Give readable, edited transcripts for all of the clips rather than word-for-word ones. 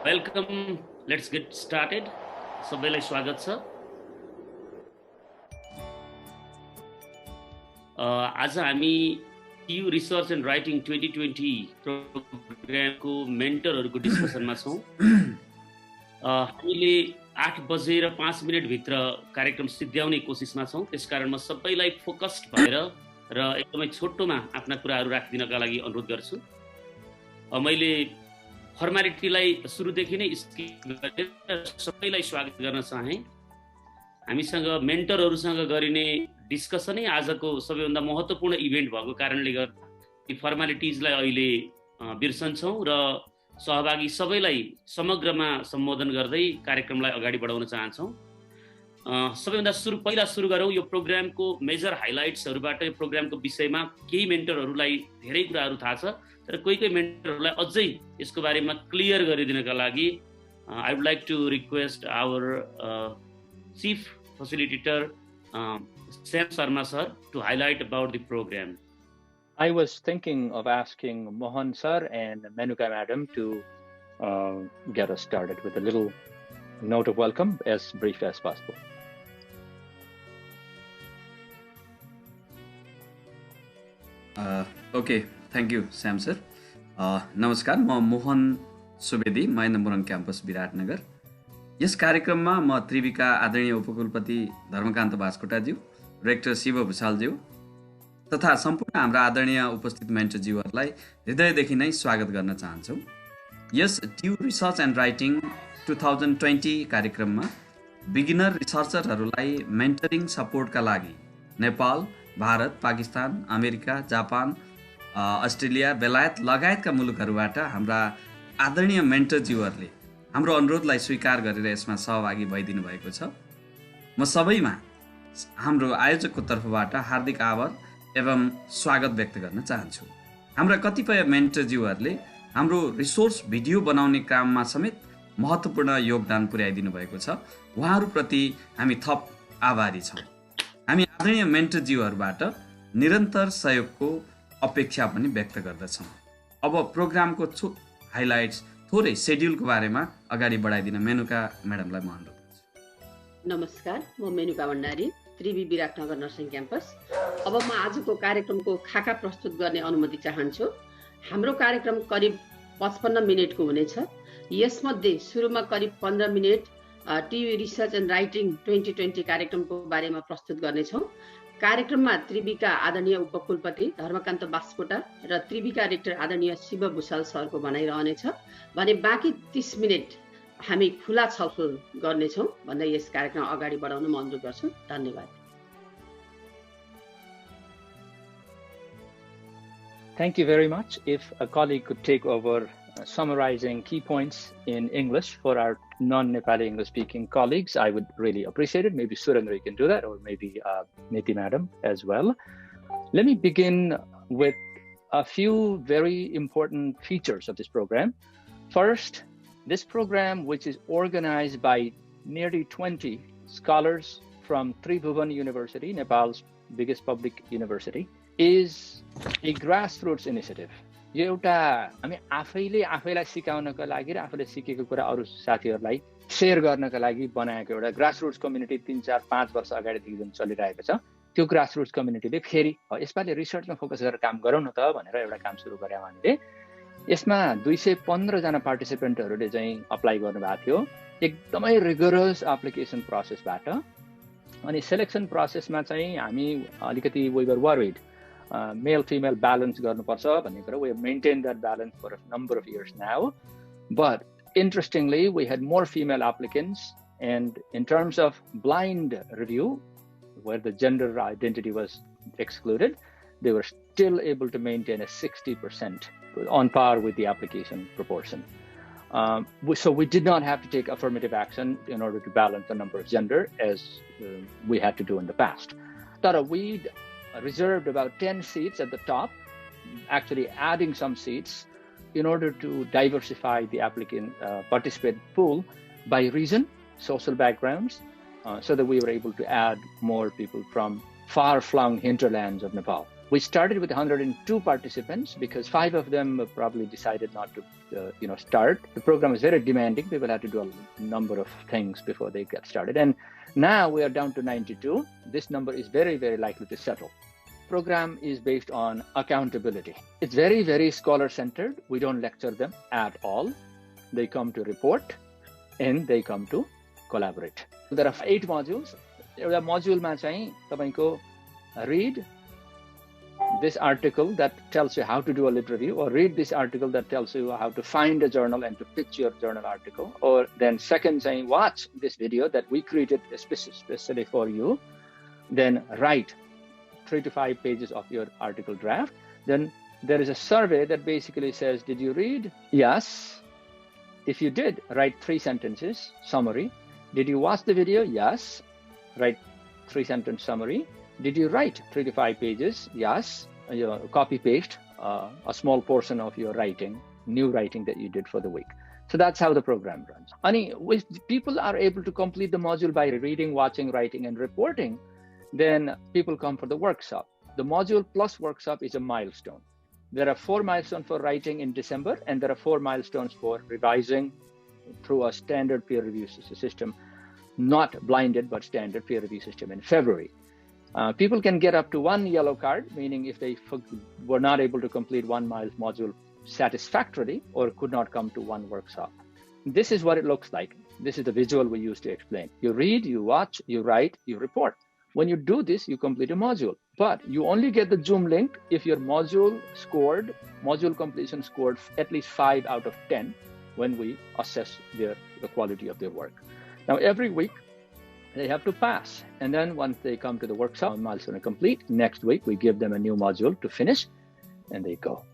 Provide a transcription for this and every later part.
Welcome let's get started सबैलाई स्वागत छ। आज हामी टियु रिसर्च एन्ड राइटिङ 2020 प्रोग्रामको मेन्टरहरूको डिस्कसनमा छौँ। हामीले 8:05 भित्र कार्यक्रम सिद्ध्याउने कोसिसमा छौँ। त्यसकारण म सबैलाई फोकस्ड भएर र एकदमै छोटोमा आफ्ना कुराहरू राखिदिनका लागि अनुरोध गर्छु। मैले फर्मालिटीलाई सुरुदेखि नै स्किप गरेर सबैलाई स्वागत गर्न चाहे। हामीसँग मेन्टरहरूसँग गरिने डिस्कसनै आजको सबैभन्दा महत्त्वपूर्ण इभेन्ट भएको कारणले गर्दा यी फर्मालिटिजलाई अहिले बिर्सन्छौँ र सहभागी सबैलाई समग्रमा सम्बोधन गर्दै कार्यक्रमलाई अगाडि बढाउन चाहन्छौँ। सबैभन्दा पहिला सुरु गरौँ यो प्रोग्रामको मेजर हाइलाइट्सहरूबाट। यो प्रोग्रामको विषयमा केही मेन्टरहरूलाई धेरै कुराहरू थाहा छ, तर कोही मेन्टरहरूलाई अझै यसको बारेमा क्लियर गरिदिनका लागि I would like to request our chief facilitator Sam Sharma sir to highlight about the program. I was thinking of asking Mohan sir and Menuka madam to get us started with a little note of welcome, as brief as possible. Okay, thank you, Sam sir. नमस्कार, म Mohan Subedi, महेन्द्रपुरम campus Biratnagar. यस कार्यक्रममा म त्रिविका आदरणीय उपकुलपति धर्मकान्त बास्कोटाज्यू, rector Shiv भुषालज्यू तथा सम्पूर्ण हाम्रा आदरणीय उपस्थित मेन्टरज्यूहरूलाई हृदयदेखि नै स्वागत गर्न चाहन्छौँ। यस टियु रिसर्च एन्ड राइटिङ 2020 कार्यक्रममा बिगिनर रिसर्चरहरूलाई मेन्टरिङ सपोर्टका लागि Nepal, Bharat, Pakistan, America, Japan, Australia, बेलायत लगायतका मुलुकहरूबाट हाम्रा आदरणीय मेन्टरज्यूहरूले हाम्रो अनुरोधलाई स्वीकार गरेर यसमा सहभागी भइदिनु भएको छ। म सबैमा हाम्रो आयोजकको तर्फबाट हार्दिक आभार एवं स्वागत व्यक्त गर्न चाहन्छु। हाम्रा कतिपय मेन्टरज्यूहरूले हाम्रो रिसोर्स भिडियो बनाउने काममा समेत महत्त्वपूर्ण योगदान पुर्याइदिनु भएको छ। उहाँहरूप्रति हामी थप आभारी छौँ। हामी आदरणीय मेन्टरज्यूहरूबाट निरन्तर सहयोगको अपेक्षा पनि व्यक्त गर्दछौँ। अब प्रोग्रामको हाइलाइट्स थोरै सेड्युलको बारेमा अगाडि बढाइदिन मेनुका म्याडमलाई म अनुरोध गर्छु। नमस्कार, म मेनुका भण्डारी, त्रिवी विराटनगर नर्सिङ क्याम्पस। अब म आजको कार्यक्रमको खाका प्रस्तुत गर्ने अनुमति चाहन्छु। हाम्रो कार्यक्रम करिब 55 मिनटको हुनेछ। यसमध्ये सुरुमा करिब 15 minute TU research and writing 2020 कार्यक्रमको बारेमा प्रस्तुत गर्नेछौँ। कार्यक्रममा त्रिविका आदरणीय उपकुलपति धर्मकान्त बास्कोटा र त्रिविका रेक्टर आदरणीय शिव भुषाल सरको भनाइ रहनेछ भने बाँकी 30 मिनट हामी खुला छलफल गर्नेछौँ भन्दै यस कार्यक्रम अगाडि बढाउन म अनुरोध गर्छु। धन्यवाद। Thank you very much. If a colleague could take over summarizing key points in English for our non-Nepali English-speaking colleagues, I would really appreciate it. Maybe Surendra, you can do that, or maybe Niti madam as well. Let me begin with a few very important features of this program. First, this program, which is organized by nearly 20 scholars from Tribhuvan University, Nepal's biggest public university, is a grassroots initiative. यो एउटा हामी आफैलाई सिकाउनको लागि र आफूले सिकेको कुरा अरू साथीहरूलाई शेयर गर्नका लागि बनाएको एउटा ग्रासरुट्स कम्युनिटी 3, 4, 5 वर्ष अगाडिदेखि जुन चलिरहेको छ, त्यो ग्रासरुट्स कम्युनिटीले फेरि यसपालि रिसर्चमा फोकस गरेर काम गरौँ न त भनेर एउटा काम सुरु गरे हामीले। यसमा 215 जना पार्टिसिपेन्टहरूले चाहिँ अप्लाई गर्नुभएको थियो, एकदमै रिगरस एप्लिकेसन प्रोसेसबाट। अनि सेलेक्सन प्रोसेसमा चाहिँ हामी अलिकति we were worried male female balance गर्नुपर्छ भन्ने कुरा। We have maintained that balance for a number of years now, but interestingly we had more female applicants, and in terms of blind review where the gender identity was excluded, they were still able to maintain a 60% on par with the application proportion. So we did not have to take affirmative action in order to balance the number of gender as we had to do in the past. Tara, we reserved about 10 seats at the top, actually adding some seats in order to diversify the applicant participant pool by region, social backgrounds, so that we were able to add more people from far-flung hinterlands of Nepal. We started with 102 participants because 5 of them probably decided not to start. The program is very demanding. People had to do a number of things before they get started. And now we are down to 92. This number is very, very likely to settle. Program is based on accountability. It's very, very scholar-centered. We don't lecture them at all. They come to report and they come to collaborate. There are 8 modules. एउटा मोड्युलमा चाहिँ तपाईको read this article that tells you how to do a lit review, or read this article that tells you how to find a journal and to pitch your journal article, or then second saying watch this video that we created especially for you, then write 3 to 5 pages of your article draft. Then there is a survey that basically says, did you read? Yes. If you did, write 3 sentences summary. Did you watch the video? Yes. Write 3-sentence summary. Did you write 3 to 5 pages? Yes. Copy paste a small portion of your writing, new writing that you did for the week. So that's how the program runs. And if people are able to complete the module by reading, watching, writing, and reporting, then people come for the workshop. The module plus workshop is a milestone. There are 4 milestones for writing in December, and there are 4 milestones for revising through a standard peer review system, not blinded, but standard peer review system in February. People can get up to 1 yellow card, meaning if they were not able to complete 1 module satisfactorily or could not come to 1 workshop. This is what it looks like. This is the visual we use to explain. You read, you watch, you write, you report. When you do this, you complete a module, but you only get the Zoom link if your module completion scored at least 5 out of 10 when we assess the quality of their work. Now, every week, they have to pass. And then once they come to the workshop, milestone complete, next week, we give them a new module to finish, and they go.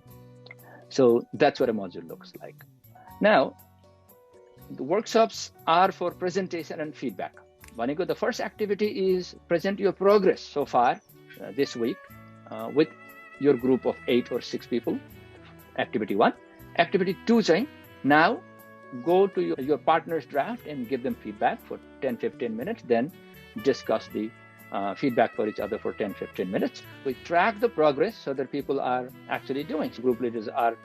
So that's what a module looks like. Now, the workshops are for presentation and feedback. The first activity is present your progress so far this week with your group of 8 or 6 people. Activity 1. Activity 2, now go to your partner's draft and give them feedback for 10-15 minutes, then discuss the feedback for each other for 10-15 minutes. We track the progress so that people are actually doing. So group leaders are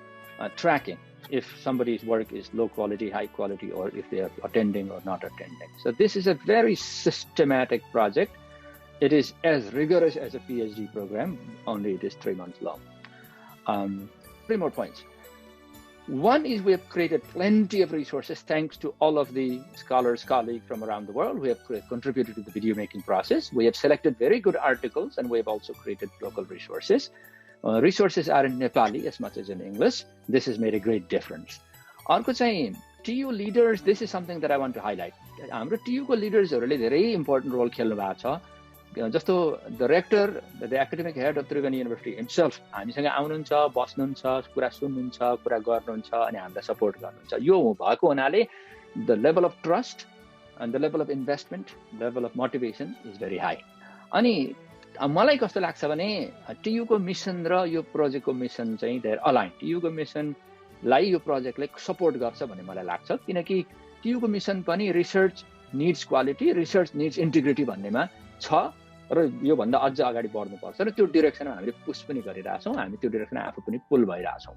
tracking if somebody's work is low quality, high quality, or if they are attending or not attending. So this is a very systematic project. It is as rigorous as a PhD program, only it is 3 months long. 3 more points. One is we have created plenty of resources thanks to all of the scholars, colleagues from around the world who have contributed to the video making process. We have selected very good articles, and we have also created local resources. Resources are in Nepali as much as in English. This has made a great difference. अर्को चाहिँ TU leaders, this is something that I want to highlight. हाम्रो TU को leadersहरूले धेरै important role खेल्नु भएको छ. जस्तो the rector, the academic head of Tribhuvan University himself हामीसँग आउनुहुन्छ, बस्नुहुन्छ, कुरा सुन्नुहुन्छ, कुरा गर्नुहुन्छ अनि हामीलाई सपोर्ट गर्नुहुन्छ. यो भएको हुनाले the level of trust and the level of investment, level of motivation is very high. अनि मलाई कस्तो लाग्छ भने TU को मिसन र यो प्रोजेक्टको मिसन चाहिँ they are aligned. TU को मिसनलाई यो प्रोजेक्टले सपोर्ट गर्छ भन्ने मलाई लाग्छ, किनकि TU को मिसन पनि research needs quality, research needs integrity भन्नेमा छ र यो भन्दा अझ अगाडि बढ्नुपर्छ र त्यो डाइरेक्सनमा हामीले पुश पनि गरिरहेछौँ. हामी त्यो डाइरेक्सनमा आफू पनि पुल भइरहेछौँ.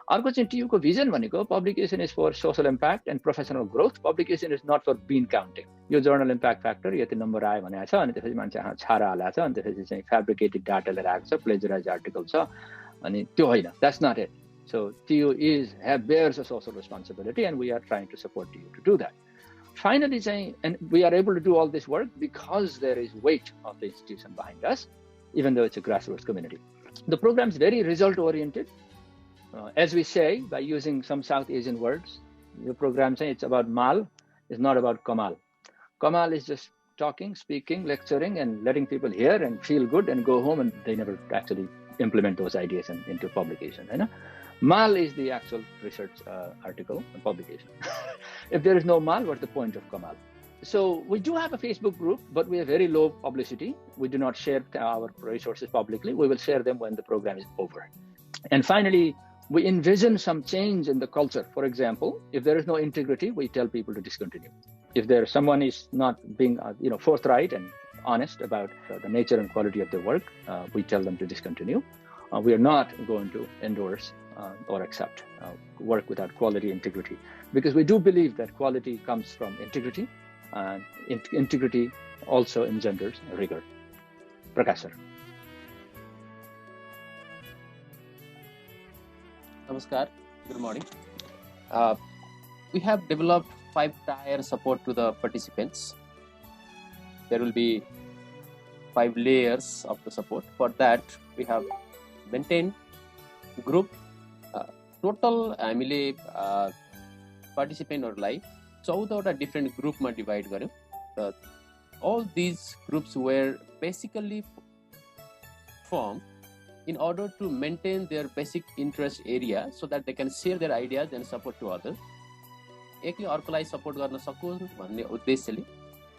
अर्को चाहिँ TU को भिजन भनेको publication is for social impact and professional growth. Publication is not for bean counting. यो जर्नल इम्प्याक्ट फ्याक्टर यति नम्बर आयो भनेको छ अनि त्यसपछि मान्छे छारा हालेको छ अनि त्यसपछि चाहिँ फ्याब्रिकेटेड डाटा लिएर आएको छ, प्लेजराइज आर्टिकल छ, अनि त्यो होइन. That's not it. So TU bears a social responsibility and we are trying to support TU to do that. Finally, and we are able to do all this work because there is weight of the institution behind us, even though it's a grassroots community. The program is very result-oriented. As we say, by using some South Asian words, the program it's about mal, it's not about kamal. Kamal is just talking, speaking, lecturing, and letting people hear and feel good and go home, and they never actually implement those ideas into publication. You know? Mal is the actual research article and publication. If there is no mal, what's the point of Kamal? So we do have a Facebook group, but we have very low publicity. We do not share our resources publicly. We will share them when the program is over. And finally, we envision some change in the culture. For example, if there is no integrity, we tell people to discontinue. If someone is not being forthright and honest about the nature and quality of their work, we tell them to discontinue. We are not going to endorse or accept work without quality integrity, because we do believe that quality comes from integrity, and integrity also engenders rigor. Prakash sir. Namaskar, good morning. We have developed 5-tier support to the participants. There will be 5 layers of the support. For that, we have maintained group total हामीले participantहरूलाई 14वटा different group मा divide गर्यौं. All these groups were basically formed in order to maintain their basic interest area so that they can share their ideas and support to others. एकले अर्कोलाई support गर्न सकुन् भन्ने उद्देश्यले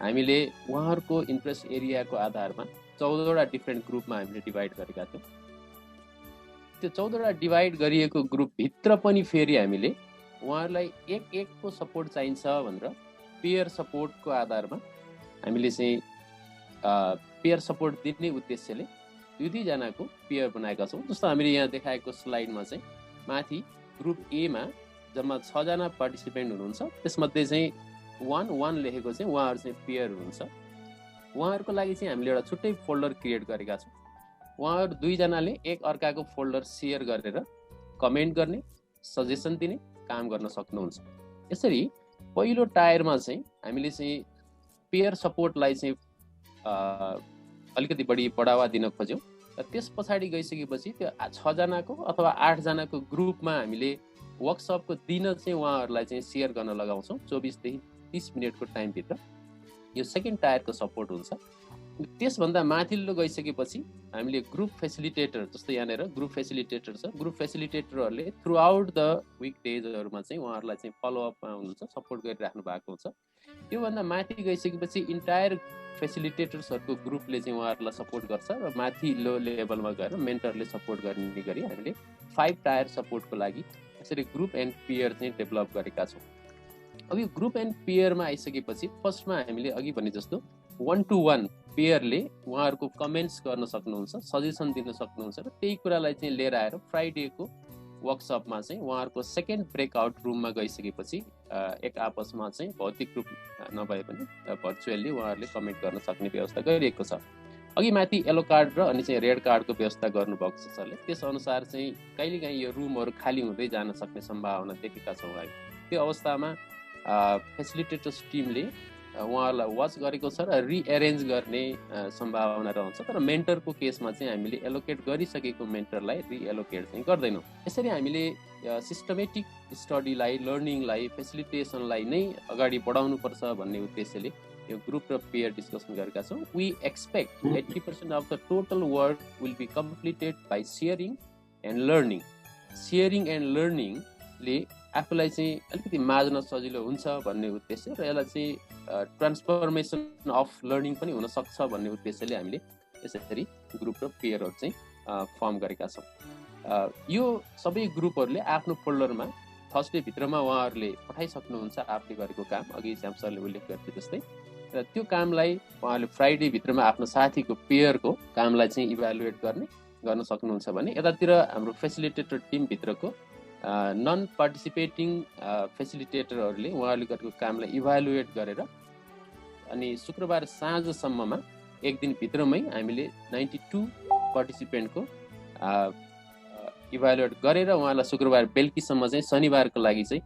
हामीले उहाँहरुको इन्ट्रेस्ट एरियाको आधारमा 14वटा डिफरेन्ट ग्रुपमा हामीले डिवाइड गरेका थियौं. त्यो 14वटा डिवाइड गरिएको ग्रुप भित्र पनि फेरि हामीले उहाँहरुलाई एक को सपोर्ट चाहिन्छ भनेर पेयर सपोर्टको आधारमा हामीले चाहिँ पेयर सपोर्ट दिने उद्देश्यले दुई जनाको पेयर बनाएका छौं. जस्तो हामीले यहाँ देखाएको स्लाइडमा चाहिँ माथि ग्रुप ए मा जम्मा 6 जना पार्टिसिपेन्ट हुनुहुन्छ. त्यसमध्ये चाहिँ 1 लेखेको चाहिँ उहाँहरु चाहिँ पेयर हुनुहुन्छ. उहाँहरुको लागि चाहिँ हामीले एउटा छुट्टै फोल्डर क्रिएट गरेका छौं. उहाँहरु दुई जनाले एक अर्काको फोल्डर शेयर गरेर कमेन्ट गर्ने, सजेसन दिने काम गर्न सक्नुहुन्छ. यसरी पहिलो टायरमा चाहिँ हामीले चाहिँ पेयर सपोर्टलाई चाहिँ अलिकति बढी बढावा दिन खोज्यौं. त्यस पछाडी गइसकेपछि त्यो 6 जनाको अथवा 8 जनाको ग्रुपमा हामीले वर्कसपको दिन चाहिँ उहाँहरुलाई चाहिँ शेयर गर्न लगाउँछौं 24 देखि 30 मिनेटको टाइम भित्र. यो सेकेन्ड टायरको सपोर्ट हुन्छ. त्यसभन्दा माथिल्लो गइसकेपछि हामीले ग्रुप फेसिलिटेटर, जस्तो यहाँनेर ग्रुप फेसिलिटेटर छ, ग्रुप फेसिलिटेटरहरूले थ्रु आउट द विक डेजहरुमा चाहिँ उहाँहरुलाई चाहिँ फलो अपमा हुनुहुन्छ, सपोर्ट गरिराख्नु भएको हुन्छ. त्यो भन्दा माथि गइसकेपछि इन्टायर फेसिलिटेटर्सहरुको ग्रुपले चाहिँ उहाँहरुलाई सपोर्ट गर्छ र माथिल्लो लेभलमा गएर मेन्टरले सपोर्ट गर्ने गरी हामीले 5 टायर सपोर्टको लागि यसरी ग्रुप एन्ड पेयर चाहिँ डेभलप गरेका छौं. अब यो ग्रुप एन्ड पेयरमा आइसकेपछि फर्स्टमा हामीले अघि भने जस्तो 1-to-1 पेयरले उहाँहरुको कमेन्ट्स गर्न सक्नुहुन्छ, सजेसन दिन सक्नुहुन्छ र त्यही कुरालाई चाहिँ लिएर आएर फ्राइडेको वर्कसपमा चाहिँ उहाँहरुको सेकेन्ड ब्रेकआउट रुममा गइसकेपछि एक आपसमा चाहिँ भौतिक रूप नभए पनि भर्चुअली उहाँहरुले कमेन्ट गर्न सक्ने व्यवस्था गरिएको छ. अघि माथि येलो कार्ड र अनि चाहिँ रेड कार्डको व्यवस्था गर्नुभएको छ सरले. त्यस अनुसार चाहिँ कहिलेकाहीँ यो रुमहरु खाली हुँदै जान सक्ने सम्भावना देखेका छौं हामी. त्यो अवस्थामा फेसिलिटेटर्स टिमले उहाँहरुलाई वाच गरेको छ र रिअरेन्ज गर्ने सम्भावना रहन्छ. तर मेन्टरको केसमा चाहिँ हामीले एलोकेट गरिसकेको मेन्टरलाई रिएलोकेट चाहिँ गर्दैनौं. यसरी हामीले सिस्टमेटिक स्टडीलाई, लर्निङलाई, फेसिलिटेसनलाई नै अगाडि बढाउनु पर्छ भन्ने उद्देश्यले यो ग्रुप र पेयर डिस्कसन गरेका छौं. We expect 80% of the total work will be completed by sharing and learning. Sharing and लर्निङले आफूलाई चाहिँ अलिकति माझ्न सजिलो हुन्छ भन्ने उद्देश्य र यसलाई चाहिँ ट्रान्सफर्मेसन अफ लर्निङ पनि हुन सक्छ भन्ने उद्देश्यले हामीले यसरी ग्रुप र पेयरहरु चाहिँ फर्म गरेका छौं. यो सबै ग्रुपहरुले आफ्नो फोल्डरमा थर्सडे भित्रमा उहाँहरुले पठाइसक्नुहुन्छ आफूले गरेको काम. अघि श्याम सरले उल्लेख गरे जस्तै र त्यो कामलाई उहाँले फ्राइडे भित्रमा आफ्नो साथीको पेयरको कामलाई चाहिँ इभ्यालुएट गर्न सक्नुहुन्छ भने यतातिर हाम्रो फेसिलिटेटर टिम भित्रको नन पार्टिसिपेटिङ फेसिलिटेटरहरूले उहाँहरूले गरेको कामलाई इभ्यालुएट गरेर अनि शुक्रबार साँझसम्ममा एक दिन भित्रमै हामीले 92 पार्टिसिपेन्टको इभ्यालुएट गरेर उहाँलाई शुक्रबार बेलुकीसम्म चाहिँ शनिबारको लागि चाहिँ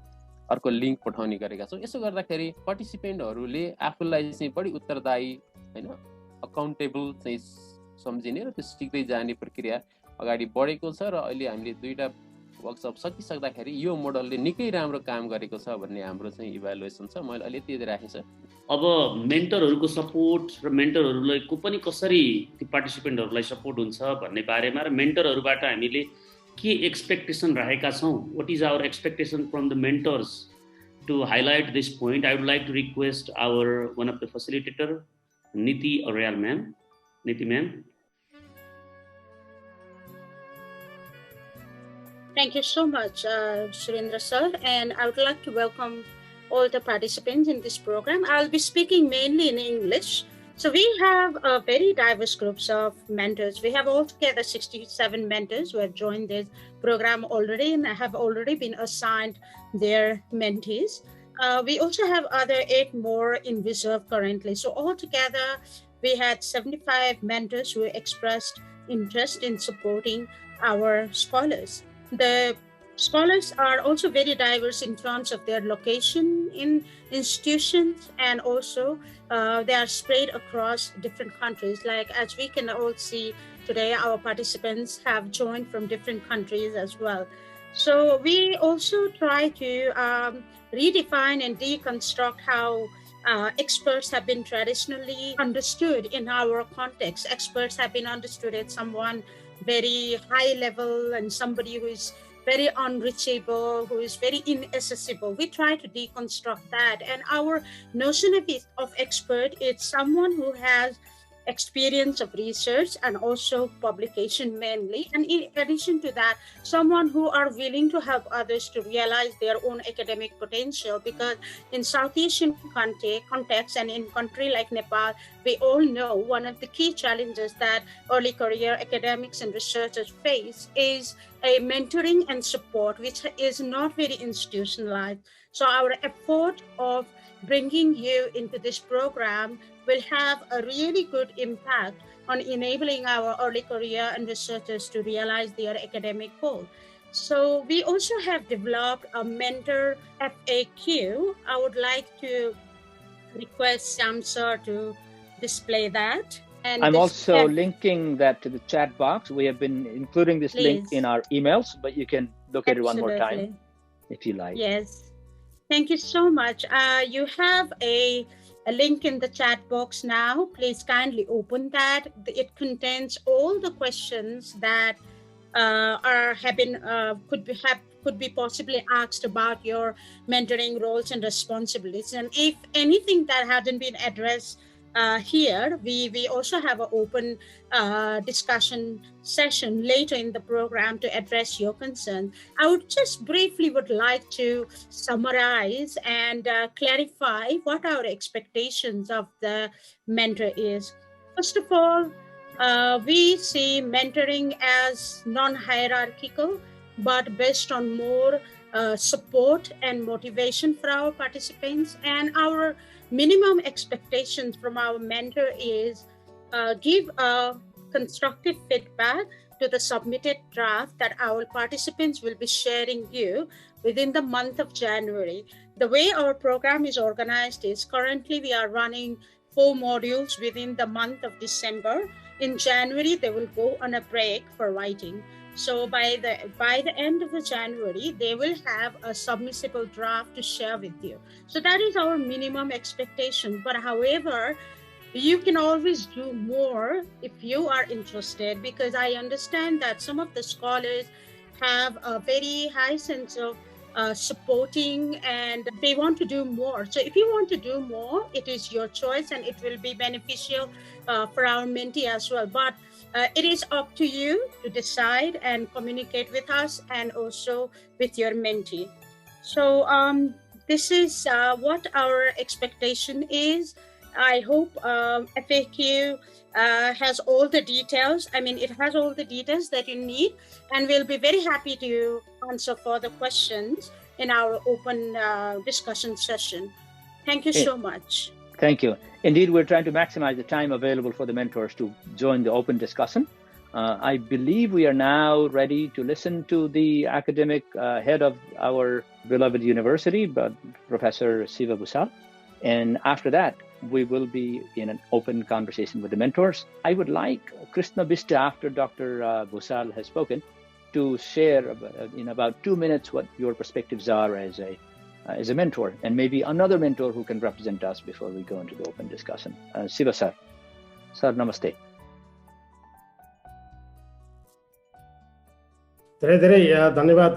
अर्को लिंक पठाउने गरेका छौं. यसो गर्दाखेरि पार्टिसिपेन्टहरूले आफूलाई चाहिँ बढी उत्तरदायी हैन अकाउन्टेबल चाहिँ सम्झिने र त्यो सिक्दै जाने प्रक्रिया अगाडि बढेको छ र अहिले हामीले दुईटा वर्कसप सकिसक्दाखेरि यो मोडलले निकै राम्रो काम गरेको छ भन्ने हाम्रो चाहिँ इभ्यालुएसन छ. मैले अहिले त्यति राखेछ. अब मेन्टरहरुको सपोर्ट र मेन्टरहरुलाई को पनि कसरी ती पार्टिसिपेन्टहरुलाई सपोर्ट हुन्छ भन्ने बारेमा र मेन्टरहरुबाट हामीले के एक्सपेक्टेसन राखेका छौं, what is our expectation from the mentors to highlight this point. I would like to request our one of the facilitator Niti Aryal ma'am. Niti ma'am. Thank you so much, Surendra sir, and I would like to welcome all the participants in this program. I'll be speaking mainly in English So we have a very diverse groups of mentors. We have altogether 67 mentors who have joined this program already and have already been assigned their mentees. We also have other 8 more in reserve currently. So altogether, we had 75 mentors who expressed interest in supporting our scholars. The scholars are also very diverse in terms of their location in institutions, and also they are spread across different countries. Like as we can all see today, our participants have joined from different countries as well. So we also try to redefine and deconstruct how experts have been traditionally understood in our context. Experts have been understood as someone very high level and somebody who is very unreachable, who is very inaccessible. We try to deconstruct that. And our notion of expert is someone who has experience of research and also publication mainly. And in addition to that, someone who are willing to help others to realize their own academic potential, because in South Asian context and in country like Nepal, we all know one of the key challenges that early career academics and researchers face is a mentoring and support, which is not very institutionalized. So our effort of bringing you into this program will have a really good impact on enabling our early career and researchers to realize their academic goal. So we also have developed a mentor FAQ. I would like to request Sam sir to display that. And I'm also linking that to the chat box. We have been including this link in our emails, but you can look at it one more time if you like. Yes. Thank you so much. You have a link in the chat box now. Please kindly open that. It contains all the questions that could be possibly asked about your mentoring roles and responsibilities. And if anything that hadn't been addressed here, we also have an open discussion session later in the program to address your concern. I would just briefly would like to summarize and clarify what our expectations of the mentor is. First of all, we see mentoring as non-hierarchical, but based on more support and motivation for our participants. And our minimum expectations from our mentor is give a constructive feedback to the submitted draft that our participants will be sharing you within the month of January. The way our program is organized is currently we are running 4 modules within the month of December. In January, they will go on a break for writing. So by the end of the January, they will have a submissible draft to share with you. So that is our minimum expectation. But however, you can always do more if you are interested, because I understand that some of the scholars have a very high sense of supporting and they want to do more. So if you want to do more, it is your choice and it will be beneficial for our mentee as well. But it is up to you to decide and communicate with us and also with your mentee. So this is what our expectation is. I hope FAQ has all the details. I mean, it has all the details that you need, and we'll be very happy to answer further questions in our open discussion session. Thank you so much. Thank you. Indeed, we're trying to maximize the time available for the mentors to join the open discussion. I believe we are now ready to listen to the academic head of our beloved university, Professor Siva Bhusal. And after that, we will be in an open conversation with the mentors. I would like Krishna Bista, after Dr. Bhusal has spoken, to share in about 2 minutes what your perspectives are as a mentor, and maybe another mentor who can represent us before we go into the open discussion. Siva sir. Sir, namaste. धेरै धेरै धन्यवाद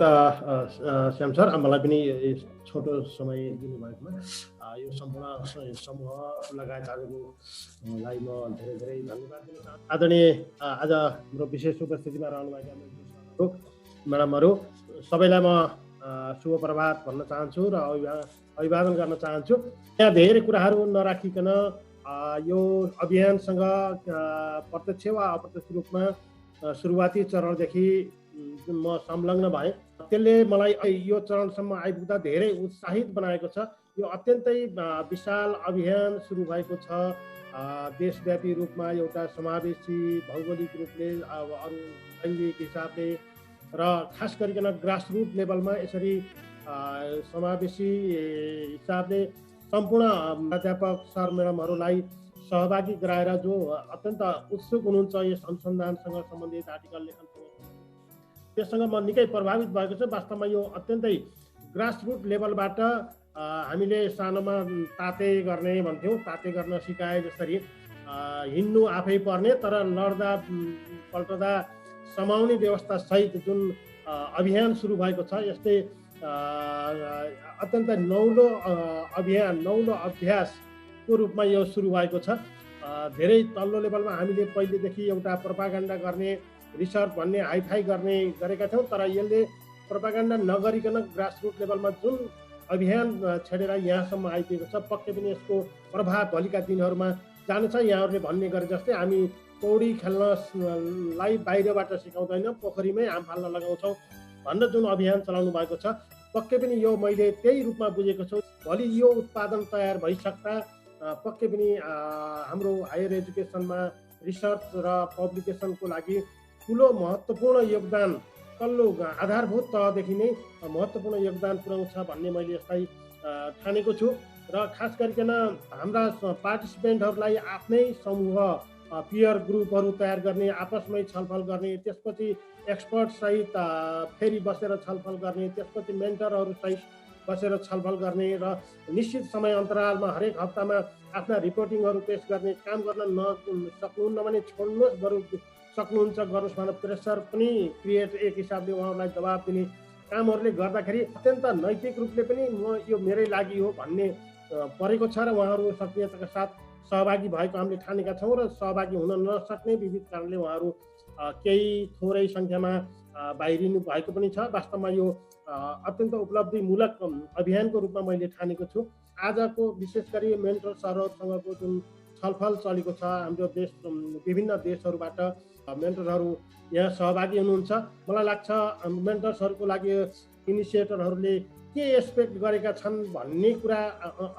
Shyam sir, मलाई पनि छोटो समय दिनुभएकोमा यो सम्पूर्ण समूह लगायत आजकोलाई म धेरै धेरै धन्यवाद दिन चाहन्छु। आदरणीय आज हाम्रो विशेष उपस्थितिमा रहनुभएका म्याडमहरू सबैलाई म शुभ प्रभात भन्न चाहन्छु र अभिवादन गर्न चाहन्छु। यहाँ धेरै कुराहरू नराखिकन यो अभियानसँग प्रत्यक्ष वा अप्रत्यक्ष रूपमा सुरुवाती चरणदेखि म संलग्न भएँ। त्यसले मलाई यो चरणसम्म आइपुग्दा धेरै उत्साहित बनाएको छ। यो अत्यन्तै विशाल अभियान सुरु भएको छ, देशव्यापी रूपमा एउटा समावेशी भौगोलिक रूपले अरू लैङ्गिक हिसाबले र खास गरिकन ग्रासरुट लेभलमा यसरी समावेशी हिसाबले सम्पूर्ण प्राध्यापक सर म्याडमहरूलाई सहभागी गराएर जो अत्यन्त उत्सुक हुनुहुन्छ यस अनुसन्धानसँग सम्बन्धित आर्टिकल लेखनसँग त्यससँग म निकै प्रभावित भएको छु। वास्तवमा यो अत्यन्तै ग्रासरुट लेभलबाट हामीले सानोमा ताते गर्ने भन्थ्यौँ, ताते गर्न सिकाए जसरी हिँड्नु आफै पर्ने तर लड्दा पल्टदा समाउने व्यवस्था सहित जुन अभियान सुरु भएको छ, यस्तै अत्यन्त नौलो अभियान, नौलो अभ्यासको रूपमा यो सुरु भएको छ। धेरै तल्लो लेभलमा हामीले पहिलेदेखि एउटा प्रोपागेन्डा गर्ने, रिसर्च भन्ने हाइफाई गर्ने गरेका थियौँ, तर यसले प्रोपागेन्डा नगरिकन ग्रासरुट लेभलमा जुन अभियान छेडेर यहाँसम्म आइपुगेको छ, पक्कै पनि यसको प्रभाव भोलिका दिनहरूमा जानेछ। यहाँहरूले भन्ने गरे जस्तै हामी पौडी खेल्नलाई बाहिरबाट सिकाउँदैन, पोखरीमै हाम फाल्न लगाउँछौँ भनेर जुन अभियान चलाउनु भएको छ, पक्कै पनि यो मैले त्यही रूपमा बुझेको छु। भोलि यो उत्पादन तयार भइसक्दा पक्कै पनि हाम्रो हायर एजुकेसनमा रिसर्च र पब्लिकेसनको लागि ठुलो महत्त्वपूर्ण योगदान तल्लो आधारभूत तहदेखि नै महत्त्वपूर्ण योगदान पुर्याउँछ भन्ने मैले यसलाई ठानेको छु। र खास गरिकन हाम्रा पार्टिसिपेन्टहरूलाई आफ्नै समूह पियर ग्रुपहरू तयार गर्ने, आपसमै छलफल गर्ने, त्यसपछि एक्सपर्ट सहित फेरि बसेर छलफल गर्ने, त्यसपछि मेन्टरहरू सहित बसेर छलफल गर्ने र निश्चित समय अन्तरालमा हरेक हप्तामा आफ्ना रिपोर्टिङहरू पेश गर्ने काम गर्न सक्नुहुन्न भने छोड्नुहोस्, सक्नुहुन्छ गर्नुहोस् भनेर प्रेसर पनि क्रिएट एक हिसाबले उहाँहरूलाई दबाब दिने कामहरूले गर्दाखेरि अत्यन्त नैतिक रूपले पनि म यो मेरै लागि हो भन्ने परेको छ र उहाँहरू सक्रियताका साथ सहभागी भएको हामीले ठानेका छौँ र सहभागी हुन नसक्ने विविध कारणले उहाँहरू केही थोरै सङ्ख्यामा बाहिरिनु भएको पनि छ। वास्तवमा यो अत्यन्त उपलब्धिमूलक अभियानको रूपमा मैले ठानेको छु। आजको विशेष गरी मेन्टर सरहरूसँगको जुन छलफल चलेको छ, हाम्रो देश विभिन्न देशहरूबाट मेन्टरहरू यहाँ सहभागी हुनुहुन्छ। मलाई लाग्छ मेन्टर्सहरूको लागि इनिसिएटरहरूले के एक्सपेक्ट गरेका छन् भन्ने कुरा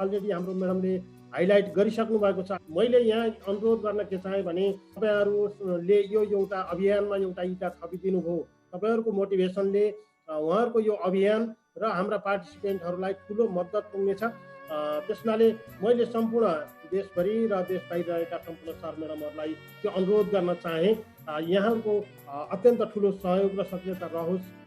अलरेडी हाम्रो म्याडमले हाइलाइट गरिसक्नु भएको छ। मैले यहाँ अनुरोध गर्न के चाहेँ भने तपाईँहरूले यो एउटा अभियानमा एउटा इटा थपिदिनु भयो। तपाईँहरूको मोटिभेसनले उहाँहरूको यो अभियान र हाम्रा पार्टिसिपेन्टहरूलाई ठुलो मद्दत पुग्नेछ। त्यस हुनाले मैले सम्पूर्ण देशभरि र देश बाहिर रहेका सम्पूर्ण सर म्याडमहरूलाई त्यो अनुरोध गर्न चाहेँ, यहाँको अत्यन्त ठुलो सहयोग र सक्रियता रहोस्।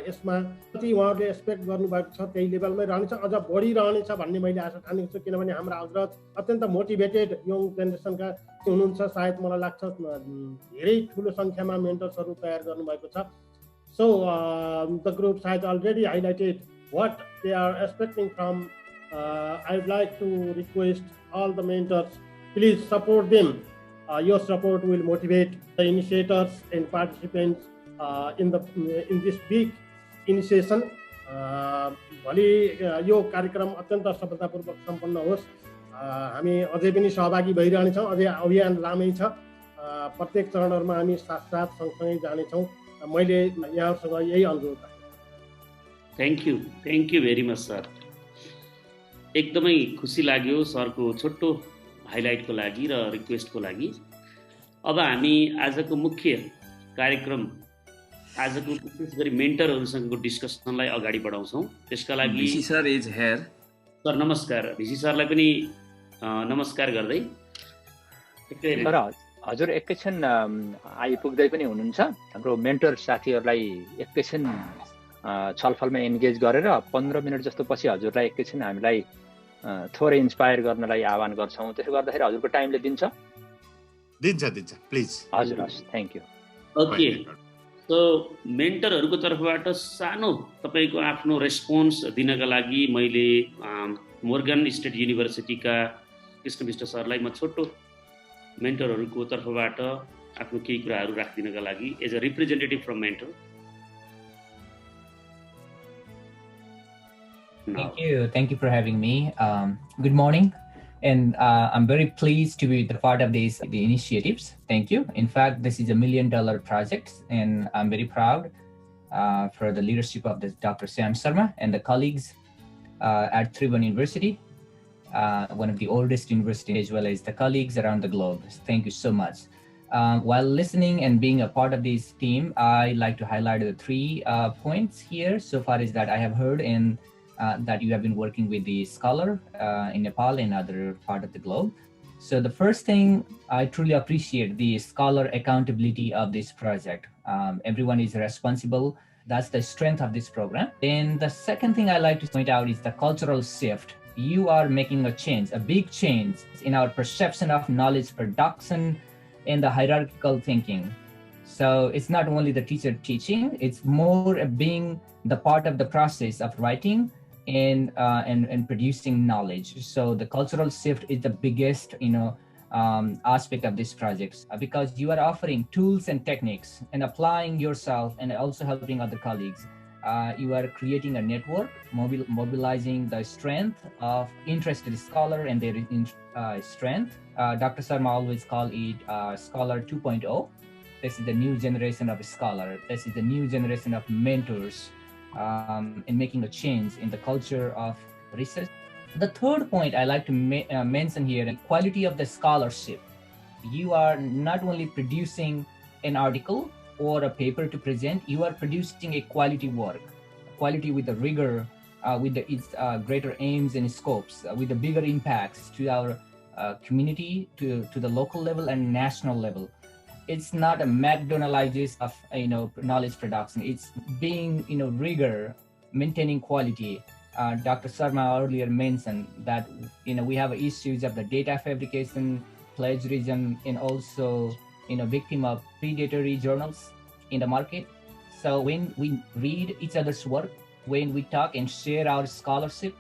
यसमा जति उहाँहरूले एक्सपेक्ट गर्नुभएको छ त्यही लेभलमै रहनेछ, अझ बढिरहनेछ भन्ने मैले आशा ठानेको छु। किनभने हाम्रा अग्रज अत्यन्त मोटिभेटेड यङ जेनेरेसनका हुनुहुन्छ। सायद मलाई लाग्छ धेरै ठुलो सङ्ख्यामा मेन्टर्सहरू तयार गर्नुभएको छ। So the group has already highlighted what they are expecting from. I would like to request all the mentors, please support them. Your support will motivate the initiators and participants in this big initiation. भोलि यो कार्यक्रम अत्यन्त सफलतापूर्वक सम्पन्न होस्। हामी अझै पनि सहभागी भइरहनेछौँ। अझै अभियान लामै छ। प्रत्येक चरणहरूमा हामी साथ सँगसँगै जानेछौँ। मैले यहाँसँग यही अनुरोध राखेँ। Thank you very much sir. एकदमै खुसी लाग्यो सरको छोटो हाइलाइटको लागि र रिक्वेस्टको लागि। अब हामी आजको मुख्य कार्यक्रम, आजको विशेष गरी मेन्टरहरूसँगको डिस्कसनलाई अगाडि बढाउँछौँ। त्यसका लागि भिसी सर इज हेयर। सर नमस्कार। भिसी सरलाई पनि नमस्कार गर्दै हजुर एकैछिन आइपुग्दै पनि हुनुहुन्छ। हाम्रो मेन्टर साथीहरूलाई एकैछिन छलफलमा इन्गेज गरेर 15 मिनट जस्तो पछि हजुरलाई एकैछिन हामीलाई थोरै इन्सपायर गर्नलाई आह्वान गर्छौँ। त्यसो गर्दाखेरि हजुरको टाइमले दिन्छ प्लिज। हजुर हस्, थ्याङ्क यू। ओके, सो मेन्टरहरूको तर्फबाट सानो तपाईँको आफ्नो रेस्पोन्स दिनका लागि मैले मोर्गन स्टेट युनिभर्सिटीका कृष्णविष्ट सरलाई म छोटो मेन्टरहरूको तर्फबाट आफ्नो केही कुराहरू राखिदिनका लागि as a representative from mentor. Thank you for having me. Good morning. And I'm very pleased to be the part of the initiatives. Thank you. In fact, this is $1 million project, and I'm very proud for the leadership of Dr. Sam Sharma and the colleagues at Tribhuvan University, one of the oldest universities, as well as the colleagues around the globe. Thank you so much. While listening and being a part of this team, I like to highlight the 3 points here so far is that I have heard in that you have been working with the Scholar in Nepal and other part of the globe. So the first thing, I truly appreciate the Scholar accountability of this project. Everyone is responsible. That's the strength of this program. Then the second thing I like to point out is the cultural shift. You are making a change, a big change in our perception of knowledge production and the hierarchical thinking. So it's not only the teacher teaching, it's more being the part of the process of writing and producing knowledge. So the cultural shift is the biggest, aspect of this project, because you are offering tools and techniques and applying yourself and also helping other colleagues. You are creating a network, mobilizing the strength of interested scholar and their strength. Dr. Sharma always call it Scholar 2.0. This is the new generation of scholar. This is the new generation of mentors in making a change in the culture of research. The third point I like to mention here, the quality of the scholarship. You are not only producing an article or a paper to present, you are producing a quality work, quality with the rigor, with its greater aims and scopes, with the bigger impacts to our community, to the local level and national level. It's not a McDonaldization of knowledge production. It's being rigor, maintaining quality. Dr. Sharma earlier mentioned that we have issues of the data fabrication, plagiarism, and also victim of predatory journals in the market. So when we read each other's work, when we talk and share our scholarship,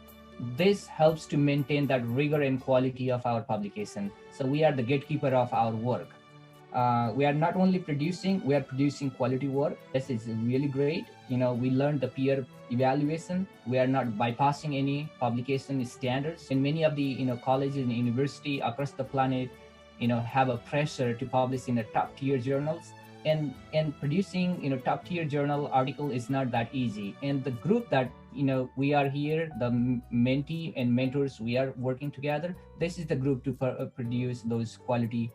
this helps to maintain that rigor and quality of our publication. So we are the gatekeeper of our work. We are not only producing, we are producing quality work. This is really great. We learned the peer evaluation. We are not bypassing any publication standards. And many of the colleges and university across the planet have a pressure to publish in the top tier journals, and producing top tier journal article is not that easy. And the group that we are here, the mentee and mentors, we are working together. This is the group to produce those quality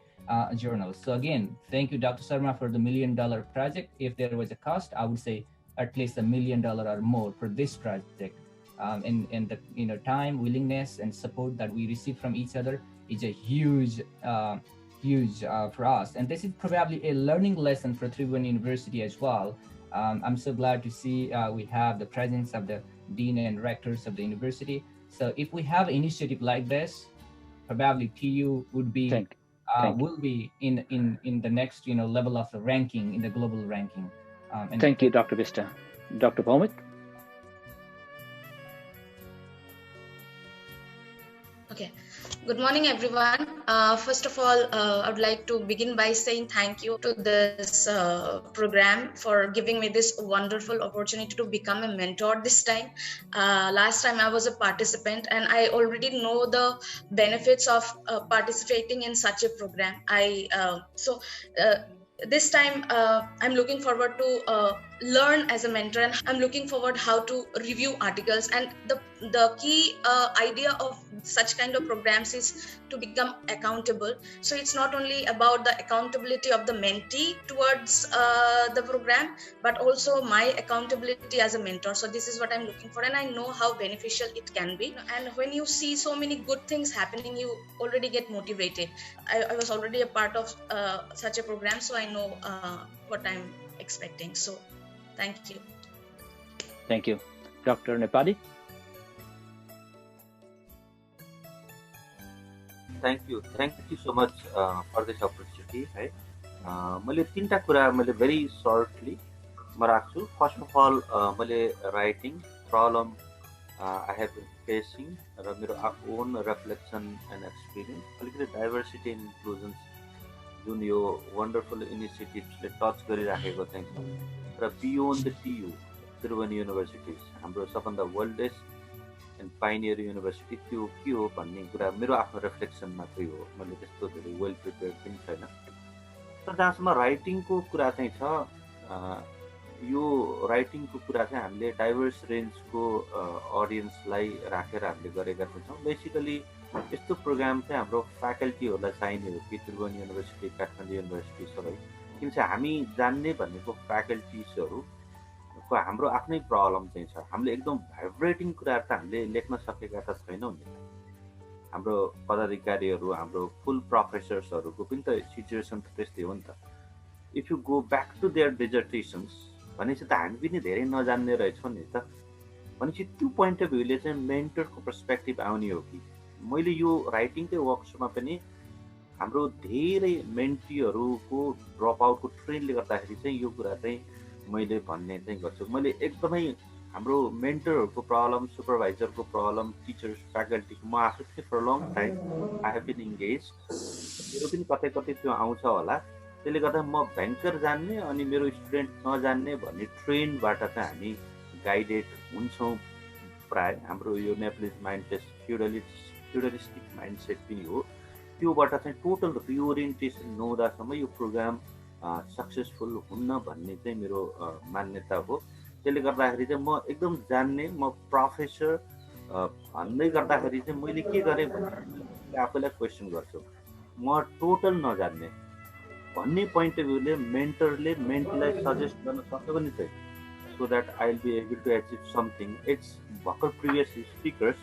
journals. So again, thank you, Dr. Sharma, for the $1 million project. If there was a cost, I would say at least $1 million or more for this project. And the time, willingness, and support that we receive from each other is a huge for us. And this is probably a learning lesson for Tribhuvan University as well. I'm so glad to see we have the presence of the dean and rectors of the university. So if we have an initiative like this, probably TU would be will be in the next level of the ranking, in the global ranking. Thank you, Dr. Vista. Dr. Bhaumik? Okay. Good morning, everyone. First of all, I would like to begin by saying thank you to this program for giving me this wonderful opportunity to become a mentor this time. Last time I was a participant, and I already know the benefits of participating in such a program. This time I'm looking forward to learn as a mentor, and I'm looking forward how to review articles. And the key idea of such kind of programs is to become accountable. So it's not only about the accountability of the mentee towards the program, but also my accountability as a mentor. So this is what I'm looking for, and I know how beneficial it can be. And when you see so many good things happening, you already get motivated. I was already a part of such a program, so I know what I'm expecting. So thank you. Thank you. Dr. Nepali? Thank you so much for this opportunity. मैले तीनटा कुरा मैले very shortly म राख्छु. First of all, मैले writing problem I have been facing र मेरो own reflection and experience, अलिकति diversity and inclusion जुन यो wonderful initiatives ले टच गरिराखेको चाहिँ र beyond the TU, Tribhuvan Universities, हाम्रो सबभन्दा oldest एन्ड पाइनियर युनिभर्सिटी त्यो के हो भन्ने कुरा मेरो आफ्नो रिफ्लेक्सन मात्रै हो, मैले त्यस्तो धेरै वेल प्रिपेयर्ड पनि छैन। तर जहाँसम्म राइटिङको कुरा चाहिँ छ, यो राइटिङको कुरा चाहिँ हामीले डाइभर्स रेन्जको अडियन्सलाई राखेर हामीले गरेका छौँ। बेसिकली यस्तो प्रोग्राम चाहिँ हाम्रो फ्याकल्टीहरूलाई चाहिने हो कि त्रिभुवन युनिभर्सिटी, काठमाडौँ युनिभर्सिटी सबै, किनभने हामी जान्ने भनेको फ्याकल्टिजहरूको हाम्रो आफ्नै प्रब्लम चाहिँ छ। हामीले एकदम भाइब्रेटिङ कुराहरू त हामीले लेख्न सकेका त छैनौँ नि। हाम्रो पदाधिकारीहरू, हाम्रो फुल प्रोफेसर्सहरूको पनि त सिचुएसन त त्यस्तै हो नि त। If you go back to their dissertations भनेपछि त हामी पनि धेरै नजान्ने रहेछौँ नि त। भनेपछि त्यो पोइन्ट अफ भ्यूले चाहिँ मेन्टरको पर्सपेक्टिभ आउने हो कि। मैले यो राइटिङकै वर्कसपमा पनि हाम्रो धेरै मेन्टीहरूको ड्रप आउटको ट्रेन्डले गर्दाखेरि चाहिँ यो कुरा चाहिँ मैले भन्ने चाहिँ गर्छु। मैले एकदमै हाम्रो मेन्टरहरूको प्रब्लम, सुपरभाइजरको प्रब्लम, टिचर्स, फ्याकल्टीको म आफै पनि for long time I have been engage, मेरो पनि कतै कतै त्यो आउँछ होला। त्यसले गर्दा म भयङ्कर जान्ने अनि मेरो स्टुडेन्ट नजान्ने भन्ने ट्रेन्डबाट चाहिँ हामी गाइडेड हुन्छौँ प्राय। हाम्रो यो नेप्लिज माइन्ड टेस्ट फ्युडलिस्टिक माइन्डसेट पनि हो। त्योबाट चाहिँ टोटल रिओरिएन्टेसन नहुँदासम्म यो प्रोग्राम सक्सेसफुल हुन्न भन्ने चाहिँ मेरो मान्यता हो। त्यसले गर्दाखेरि चाहिँ म एकदम जान्ने, म प्रोफेसर भन्दै गर्दाखेरि चाहिँ मैले के गरेँ भने आफैलाई क्वेसन गर्छु, म टोटल नजान्ने भन्ने पोइन्ट अफ भ्यूले मेन्टरले मेन्टीलाई सजेस्ट गर्न सक्यो भने चाहिँ so that I will be able to achieve something. It's भर्खर previous speakers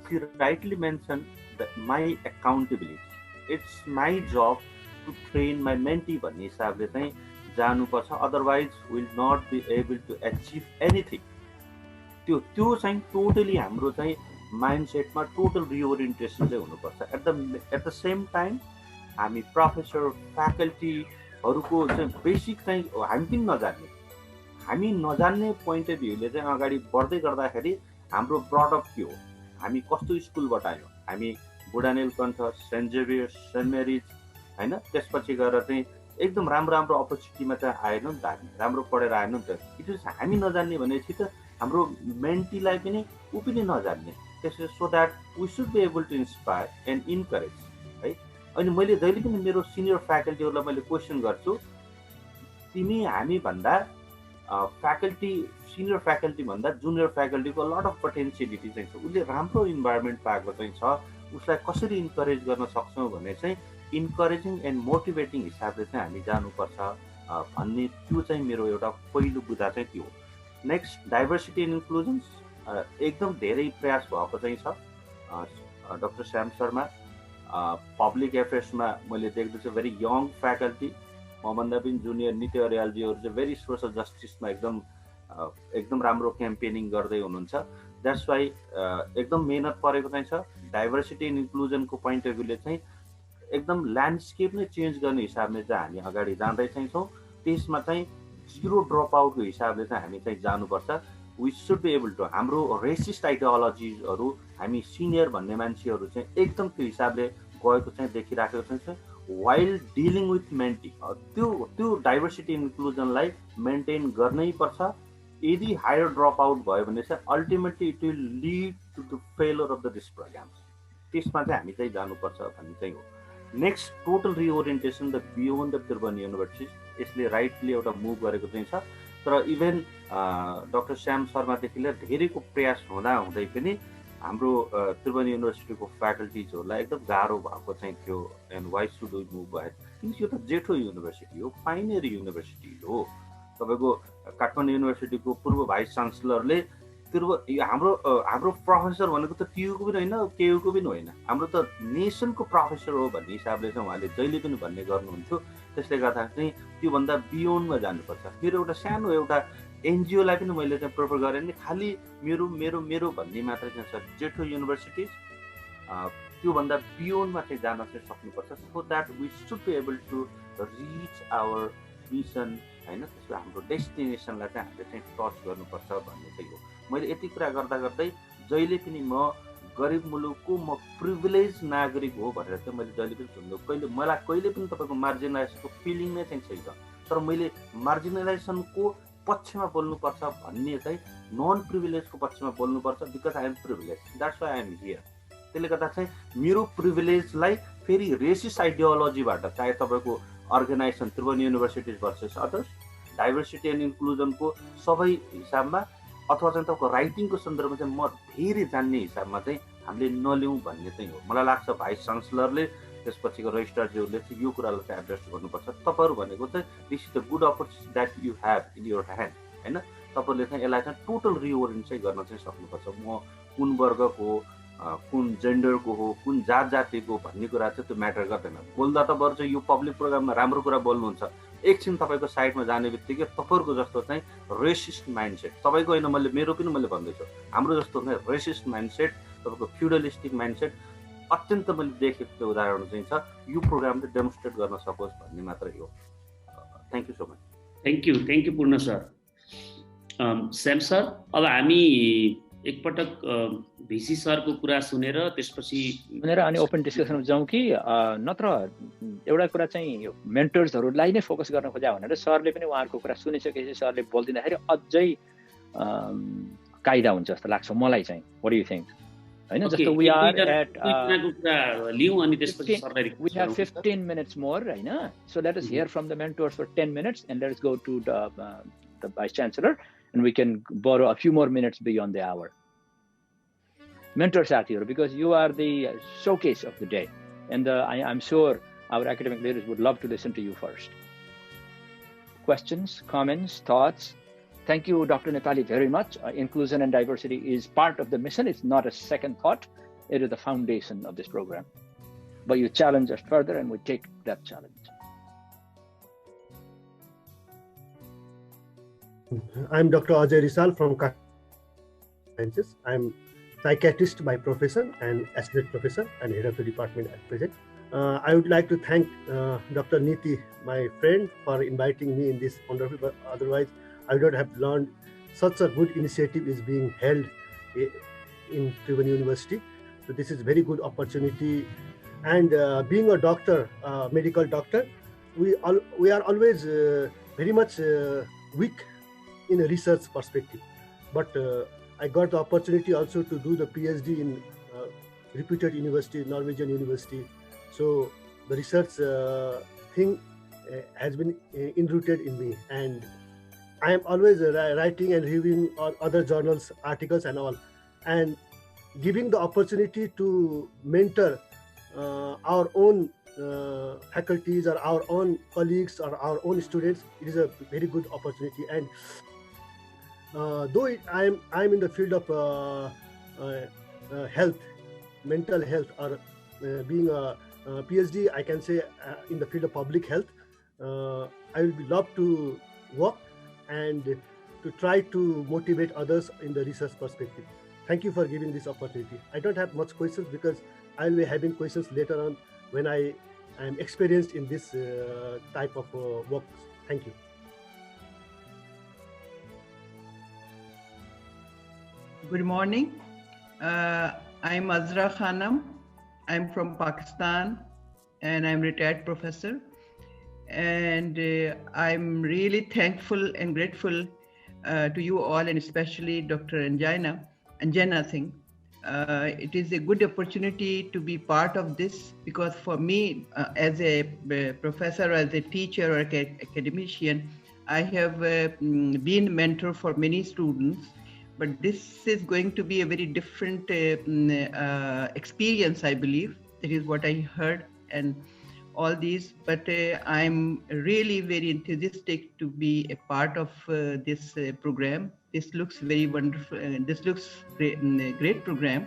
see rightly mention my accountability, it's my job to train my mentee भन्ने हिसाबले चाहिँ जानुपर्छ। Otherwise will not be able to achieve anything. त्यो चाहिँ totally हाम्रो चाहिँ माइन्डसेटमा total रिओरिएन्टेसन चाहिँ हुनुपर्छ। एट द सेम टाइम हामी प्रोफेसर, फ्याकल्टीहरूको चाहिँ बेसिक चाहिँ हामी पनि नजान्ने पोइन्ट अफ भ्यूले चाहिँ अगाडि बढ्दै गर्दाखेरि हाम्रो प्रडक्ट के हो, हामी कस्तो स्कुलबाट आयौँ, हामी Budhanilkantha, Saint Xavier's, Saint Mary's होइन, त्यसपछि गएर चाहिँ एकदम राम्रो अपर्च्युनिटीमा चाहिँ आएनौँ नि त, हामी राम्रो पढेर आएनौँ नि त। इट इज हामी नजान्ने भनेपछि त हाम्रो मेन्टीलाई पनि ऊ पनि नजान्ने। त्यसरी so that we should be able to inspire and encourage है। अनि मैले जहिले पनि मेरो सिनियर फ्याकल्टीहरूलाई मैले क्वेसन गर्छु, तिमी हामी भन्दा सिनियर फ्याकल्टी भन्दा जुनियर फ्याकल्टीको लट अफ पोटेन्सियलिटी चाहिँ छ, उसले राम्रो इन्भाइरोमेन्ट पाएको चाहिँ छ, उसलाई कसरी इन्करेज गर्न सक्छौँ भने चाहिँ इन्करेजिङ एन्ड मोटिभेटिङ हिसाबले चाहिँ हामी जानुपर्छ भन्ने त्यो चाहिँ मेरो एउटा पहिलो बुझा चाहिँ त्यो हो। नेक्स्ट डाइभर्सिटी एन्ड इन्क्लुजन्स एकदम धेरै प्रयास भएको चाहिँ छ। डाक्टर श्याम शर्मा पब्लिक एफेयर्समा मैले देख्दैछु भेरी यङ फ्याकल्टी, मभन्दा पनि जुनियर नित्य अर्यालजीहरू चाहिँ भेरी सोसल जस्टिसमा एकदम राम्रो क्याम्पेनिङ गर्दै हुनुहुन्छ। द्याट्स वाइ एकदम मेहनत परेको चाहिँ छ। डाइभर्सिटी एन्ड इन्क्लुजनको पोइन्ट अफ भ्यूले चाहिँ एकदम ल्यान्डस्केप नै चेन्ज गर्ने हिसाबले चाहिँ हामी अगाडि जाँदै चाहिँ छौँ। त्यसमा चाहिँ जिरो ड्रप आउटको हिसाबले चाहिँ हामी चाहिँ जानुपर्छ। We should be able to हाम्रो रेसिस्ट आइडियोलोजिजहरू हामी सिनियर भन्ने मान्छेहरू चाहिँ एकदम त्यो हिसाबले गएको चाहिँ देखिराखेको चाहिँ वाइल डिलिङ विथ मेन्टी त्यो डाइभर्सिटी इन्क्लुजनलाई मेन्टेन गर्नै पर्छ। यदि हायर ड्रप आउट भयो भने चाहिँ ultimately it will lead to the failure of the this programme. त्यसमा चाहिँ हामी चाहिँ जानुपर्छ भन्ने चाहिँ हो। Next total reorientation the beyond the Tribhuvan University, यसले राइटली एउटा मुभ गरेको चाहिँ छ। तर इभेन डाक्टर श्याम शर्मादेखि लिएर धेरैको प्रयास हुँदै पनि हाम्रो त्रिभुवन युनिभर्सिटीको फ्याकल्टिजहरूलाई एकदम गाह्रो भएको चाहिँ थियो। And why should we move भयो, किनकि यो त जेठो युनिभर्सिटी हो, पाइनियर युनिभर्सिटी हो। तपाईँको काठमाडौँ युनिभर्सिटीको पूर्व भाइस चान्सलरले हाम्रो प्रोफेसर भनेको त टियुको पनि होइन, केयुको पनि होइन, हाम्रो त नेसनको प्रोफेसर हो भन्ने हिसाबले चाहिँ उहाँले जहिले पनि भन्ने गर्नुहुन्थ्यो। त्यसले गर्दा चाहिँ त्योभन्दा बियोन्डमा जानुपर्छ। मेरो एउटा सानो एउटा एनजिओलाई पनि मैले चाहिँ प्रिफर गरेँ नि, खालि मेरो मेरो मेरो भन्ने मात्रै चाहिँ छ। जेठो युनिभर्सिटिज त्योभन्दा बियोन्डमा चाहिँ जान चाहिँ सक्नुपर्छ। So that we should be able to reach our mission होइन, त्यसको हाम्रो डेस्टिनेसनलाई चाहिँ हामीले चाहिँ टच गर्नुपर्छ भन्ने चाहिँ हो। मैले यति कुरा गर्दै जहिले पनि म गरिब मुलुकको म प्रिभिलेज नागरिक हो भनेर चाहिँ मैले जहिले पनि सुन्नु, मलाई कहिले पनि तपाईँको मार्जिनलाइजेसनको फिलिङ नै चाहिँ छैन। तर मैले मार्जिनलाइजेसनको पक्षमा बोल्नुपर्छ भन्ने चाहिँ नन प्रिभिलेजको पक्षमा बोल्नुपर्छ, because I am privilege, that's why I am here. त्यसले गर्दा चाहिँ मेरो प्रिभिलेजलाई फेरि रेसिस्ट आइडियोलोजीबाट, चाहे तपाईँको organisation Tribhuvan universities versus others, diversity and इन्क्लुजनको सबै हिसाबमा, अथवा चाहिँ तपाईँको राइटिङको सन्दर्भमा चाहिँ म धेरै जान्ने हिसाबमा चाहिँ हामीले नलिउँ भन्ने चाहिँ हो। मलाई लाग्छ भाइस चान्सलरले, त्यसपछिको रजिस्ट्रारज्यूले चाहिँ यो कुरालाई चाहिँ एड्रेस गर्नुपर्छ। तपाईँहरू भनेको चाहिँ this is the good opportunity that you have in your hand, होइन? तपाईँले चाहिँ यसलाई चाहिँ टोटल रिओरिएन्ट चाहिँ गर्न चाहिँ सक्नुपर्छ। म कुन वर्गको हो, कुन जेन्डरको हो, कुन जातिको भन्ने कुरा चाहिँ त्यो म्याटर गर्दैन। बोल्दा तपाईँहरू चाहिँ यो पब्लिक प्रोग्राममा राम्रो कुरा बोल्नुहुन्छ, एकछिन तपाईँको साइडमा जाने बित्तिकै तपाईँहरूको जस्तो चाहिँ रेसिस्ट माइन्डसेट, तपाईँको होइन, मेरो पनि मैले भन्दैछु, हाम्रो जस्तो चाहिँ रेसिस्ट माइन्डसेट, तपाईँको फ्युडलिस्टिक माइन्डसेट अत्यन्त मैले देखेको त्यो उदाहरण चाहिँ छ। यो प्रोग्राम चाहिँ डेमोन्स्ट्रेट गर्न सकोस् भन्ने मात्रै हो। Thank you so much. Thank you पूर्ण सर। श्याम सर, अब हामी एकपटक भिसी सरको कुरा सुनेर त्यसपछि अनि ओपन डिस्कसनमा जाउँ कि नत्र एउटा कुरा चाहिँ मेन्टर्सहरूलाई नै फोकस गर्न खोजा भनेर सरले पनि उहाँहरूको कुरा सुनिसकेपछि सरले बोलिदिँदाखेरि अझै कायदा हुन्छ जस्तो लाग्छ मलाई चाहिँ। What do you think? होइन, जस्तो we are at we have 15 minutes more, होइन? So let us hear from the mentors for 10 minutes and let us go to the vice chancellor and we can borrow a few more minutes beyond the hour. Mentor साथीहरू, because you are the showcase of the day and I'm sure our academic leaders would love to listen to you first. Questions, comments, thoughts? Thank you, Dr. Nepali, very much. Inclusion and diversity is part of the mission. It's not a second thought. It is the foundation of this program. But you challenge us further and we take that challenge. I'm Dr. Ajay Risal from Sciences. I'm psychiatrist by profession and associate professor and head of the department at present. I would like to thank Dr. Niti, my friend, for inviting me in this wonderful, but otherwise I would not have learned such a good initiative is being held in Tribhuvan University. So this is a very good opportunity. And being a doctor, medical doctor, we are always very much weak in a research perspective. But I got the opportunity also to do the PhD in reputed university, Norwegian University. So the research thing has been enrooted in me, and I am always writing and reviewing other journals, articles and all, and giving the opportunity to mentor our own faculties or our own colleagues or our own students. It is a very good opportunity. And though I'm in the field of health, mental health, or being a PhD, I can say in the field of public health, I will love to work and to try to motivate others in the research perspective. Thank you for giving this opportunity. I don't have much questions because I'll be having questions later on when I am experienced in this type of work. Thank you. Good morning. I'm Azra Khanam. I'm from Pakistan and I'm retired professor. And I'm really thankful and grateful to you all, and especially Dr. Anjana Singh. It is a good opportunity to be part of this, because for me, as a professor, as a teacher or academician, I have been mentor for many students, but this is going to be a very different experience, I believe. That is what I heard and all these, but I'm really very enthusiastic to be a part of this program. This looks very wonderful. This looks great program.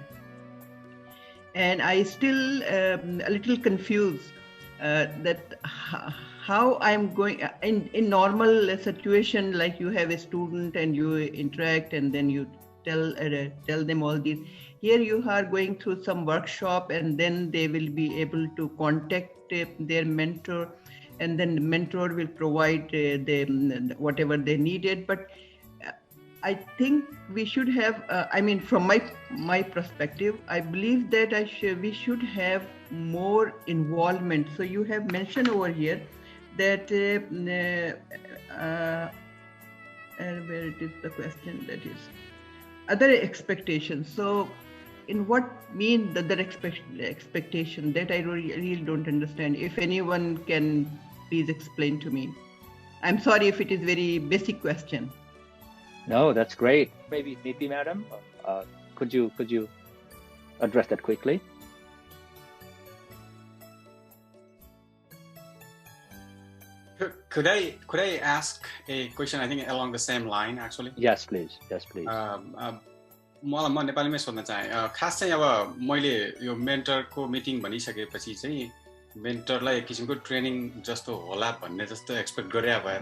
And I still a little confused that how I'm going in normal situation, like you have a student and you interact and then you tell them all these. Here you are going through some workshop and then they will be able to contact their mentor, and then the mentor will provide them whatever they needed. But I think we should have, from my perspective, I believe that we should have more involvement. So you have mentioned over here that where it is the question that is other expectations. So in what mean the other expectation, that I really don't understand. If anyone can please explain to me. I'm sorry if it is very basic question. No, that's great. Maybe Niti madam, could you address that quickly? Could I ask a question? I think along the same line actually. Yes, please. मलाई म नेपालीमै सोध्न चाहे खास चाहिँ अब मैले यो मेन्टरको मिटिङ भनिसकेपछि चाहिँ मेन्टरलाई एक किसिमको ट्रेनिङ जस्तो होला भन्ने जस्तो एक्सपेक्ट गरे भएर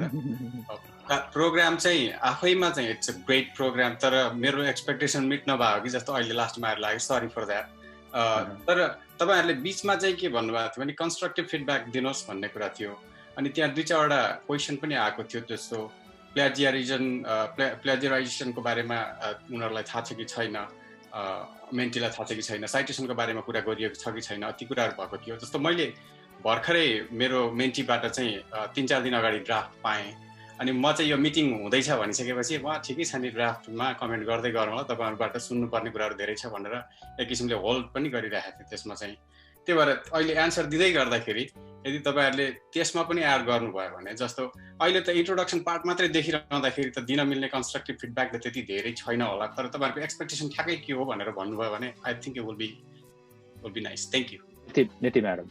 प्रोग्राम चाहिँ आफैमा चाहिँ इट्स अ ग्रेट प्रोग्राम, तर मेरो एक्सपेक्टेसन मिट नभएको कि जस्तो अहिले लास्टमा आएर लाग्यो। Sorry for that. तर तपाईँहरूले बिचमा चाहिँ के भन्नुभएको थियो भने कन्स्ट्रक्टिभ फिडब्याक दिनुहोस् भन्ने कुरा थियो। अनि त्यहाँ 2-4वटा क्वेसन पनि आएको थियो, जस्तो प्लेजियराइजेसनको बारेमा उनीहरूलाई थाहा छ कि छैन, मेन्टीलाई थाहा छ कि छैन, साइटेसनको बारेमा कुरा गरिएको छ कि छैन, ती कुराहरू भएको थियो। जस्तो मैले भर्खरै मेरो मेन्टीबाट चाहिँ 3-4 दिन अगाडि ड्राफ्ट पाएँ, अनि म चाहिँ यो मिटिङ हुँदैछ भनिसकेपछि म ठिकै छ नि ड्राफ्टमा कमेन्ट गर्दै गरौँ होला, तपाईँहरूबाट सुन्नुपर्ने कुराहरू धेरै छ भनेर एक किसिमले होल्ड पनि गरिरहेको थिएँ त्यसमा चाहिँ। त्यही भएर अहिले एन्सर दिँदै गर्दाखेरि यदि तपाईँहरूले त्यसमा पनि एड गर्नुभयो भने, जस्तो अहिले त इन्ट्रोडक्सन पार्ट मात्रै देखिरहँदाखेरि त दिन मिल्ने कन्स्ट्रक्टिभ फिडब्याक त त्यति धेरै छैन होला, तर तपाईँहरूको एक्सपेक्टेसन ठ्याक्कै के हो भनेर भन्नुभयो भने I think it will be nice. Thank you. Niti madam,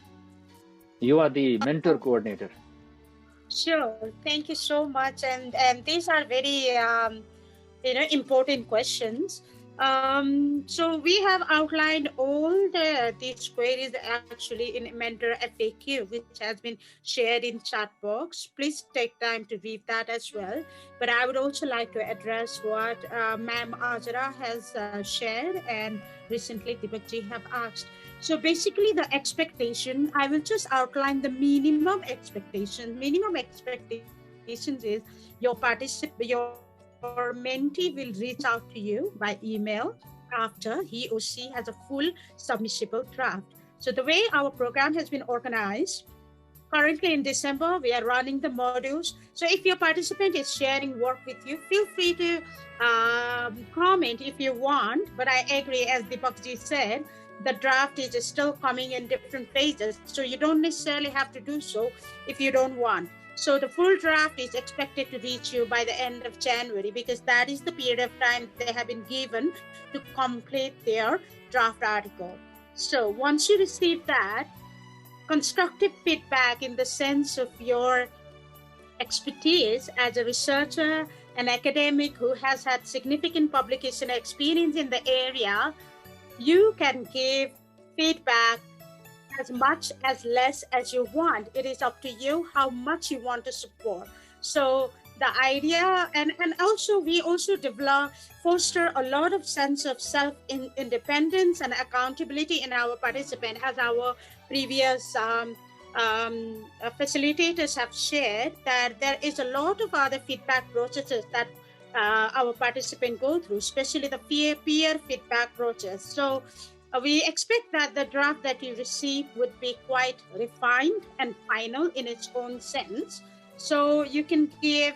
you are the mentor coordinator. Sure. Thank you so much. And these are very important questions. So we have outlined all these queries actually in Mentor FAQ, which has been shared in chat box. Please take time to read that as well. But I would also like to address what Ma'am Ajra has shared and recently Deepakji have asked. So basically the expectation, I will just outline the minimum expectations. Minimum expectations is your mentee will reach out to you by email after he or she has a full submissible draft. So the way our program has been organized, currently in December, we are running the modules. So if your participant is sharing work with you, feel free to comment if you want. But I agree, as Deepakji said, the draft is still coming in different phases. So you don't necessarily have to do so if you don't want. So the full draft is expected to reach you by the end of January, because that is the period of time they have been given to complete their draft article. So once you receive that, constructive feedback in the sense of your expertise as a researcher, an academic who has had significant publication experience in the area, you can give feedback as much as less as you want. It is up to you how much you want to support. So the idea, and also we also foster a lot of sense of self-independence and accountability in our participant, as our previous facilitators have shared, that there is a lot of other feedback processes that our participants go through, especially the peer feedback process. So we expect that the draft that you receive would be quite refined and final in its own sense. So you can give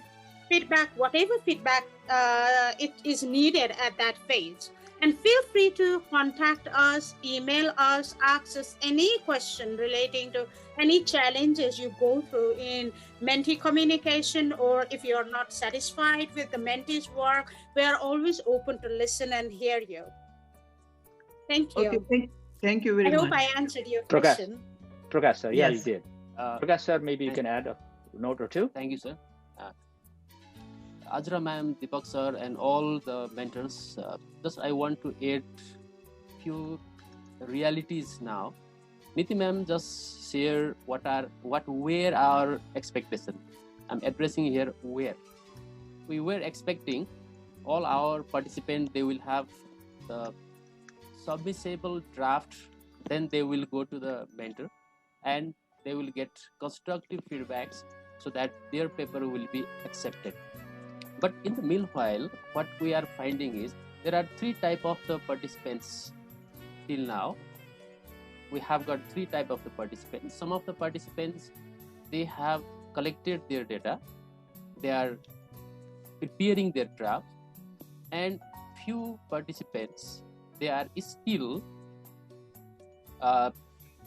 feedback, whatever feedback it is needed at that phase. And feel free to contact us, email us, ask us any question relating to any challenges you go through in mentee communication, or if you're not satisfied with the mentee's work, we are always open to listen and hear you. Thank you. Okay, thank you very much. I hope I answered your question. Prakash sir, yeah, Yes. you did. Prakash sir, maybe you can add a note or two. Thank you, sir. Ajra ma'am, Deepak sir, and all the mentors, just I want to add few realities now. Niti ma'am just share where our expectation. I'm addressing here where. We were expecting all our participants, they will have the submissible draft, then they will go to the mentor and they will get constructive feedbacks so that their paper will be accepted. But in the meanwhile, what we are finding is there are 3 types of the participants till now. We have got 3 types of the participants. Some of the participants, they have collected their data. They are preparing their draft, and few participants, they are still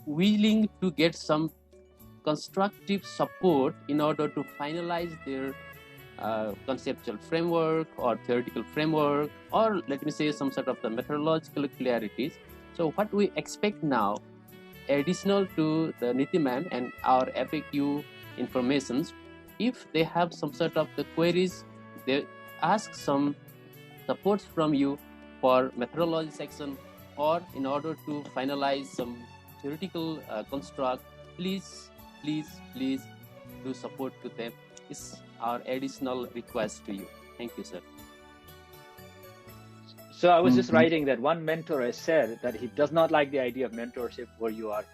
willing to get some constructive support in order to finalize their conceptual framework or theoretical framework, or let me say some sort of the methodological clarities. So what we expect now, additional to the Nitiman and our FAQ informations, if they have some sort of the queries, they ask some support from you for methodology section, or in order to finalize some theoretical construct, please do support to them. Is our additional request to you. Thank you, sir. So I was just writing that one mentor has said that he does not like the idea of mentorship where you are,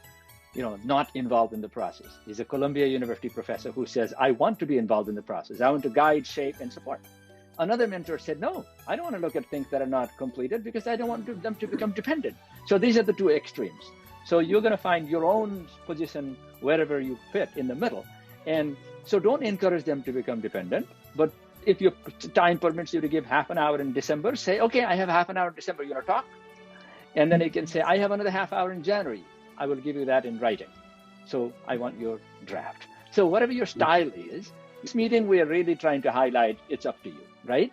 not involved in the process. He's a Columbia University professor who says, I want to be involved in the process. I want to guide, shape, and support. Another mentor said, no, I don't want to look at things that are not completed because I don't want them to become dependent. So these are the two extremes. So you're going to find your own position wherever you fit in the middle. And so don't encourage them to become dependent, but if your time permits you to give half an hour in December, say, okay, I have half an hour in December, you want to talk? And then you can say, I have another half hour in January. I will give you that in writing. So I want your draft. So whatever your style is, this meeting, we are really trying to highlight, it's up to you, right?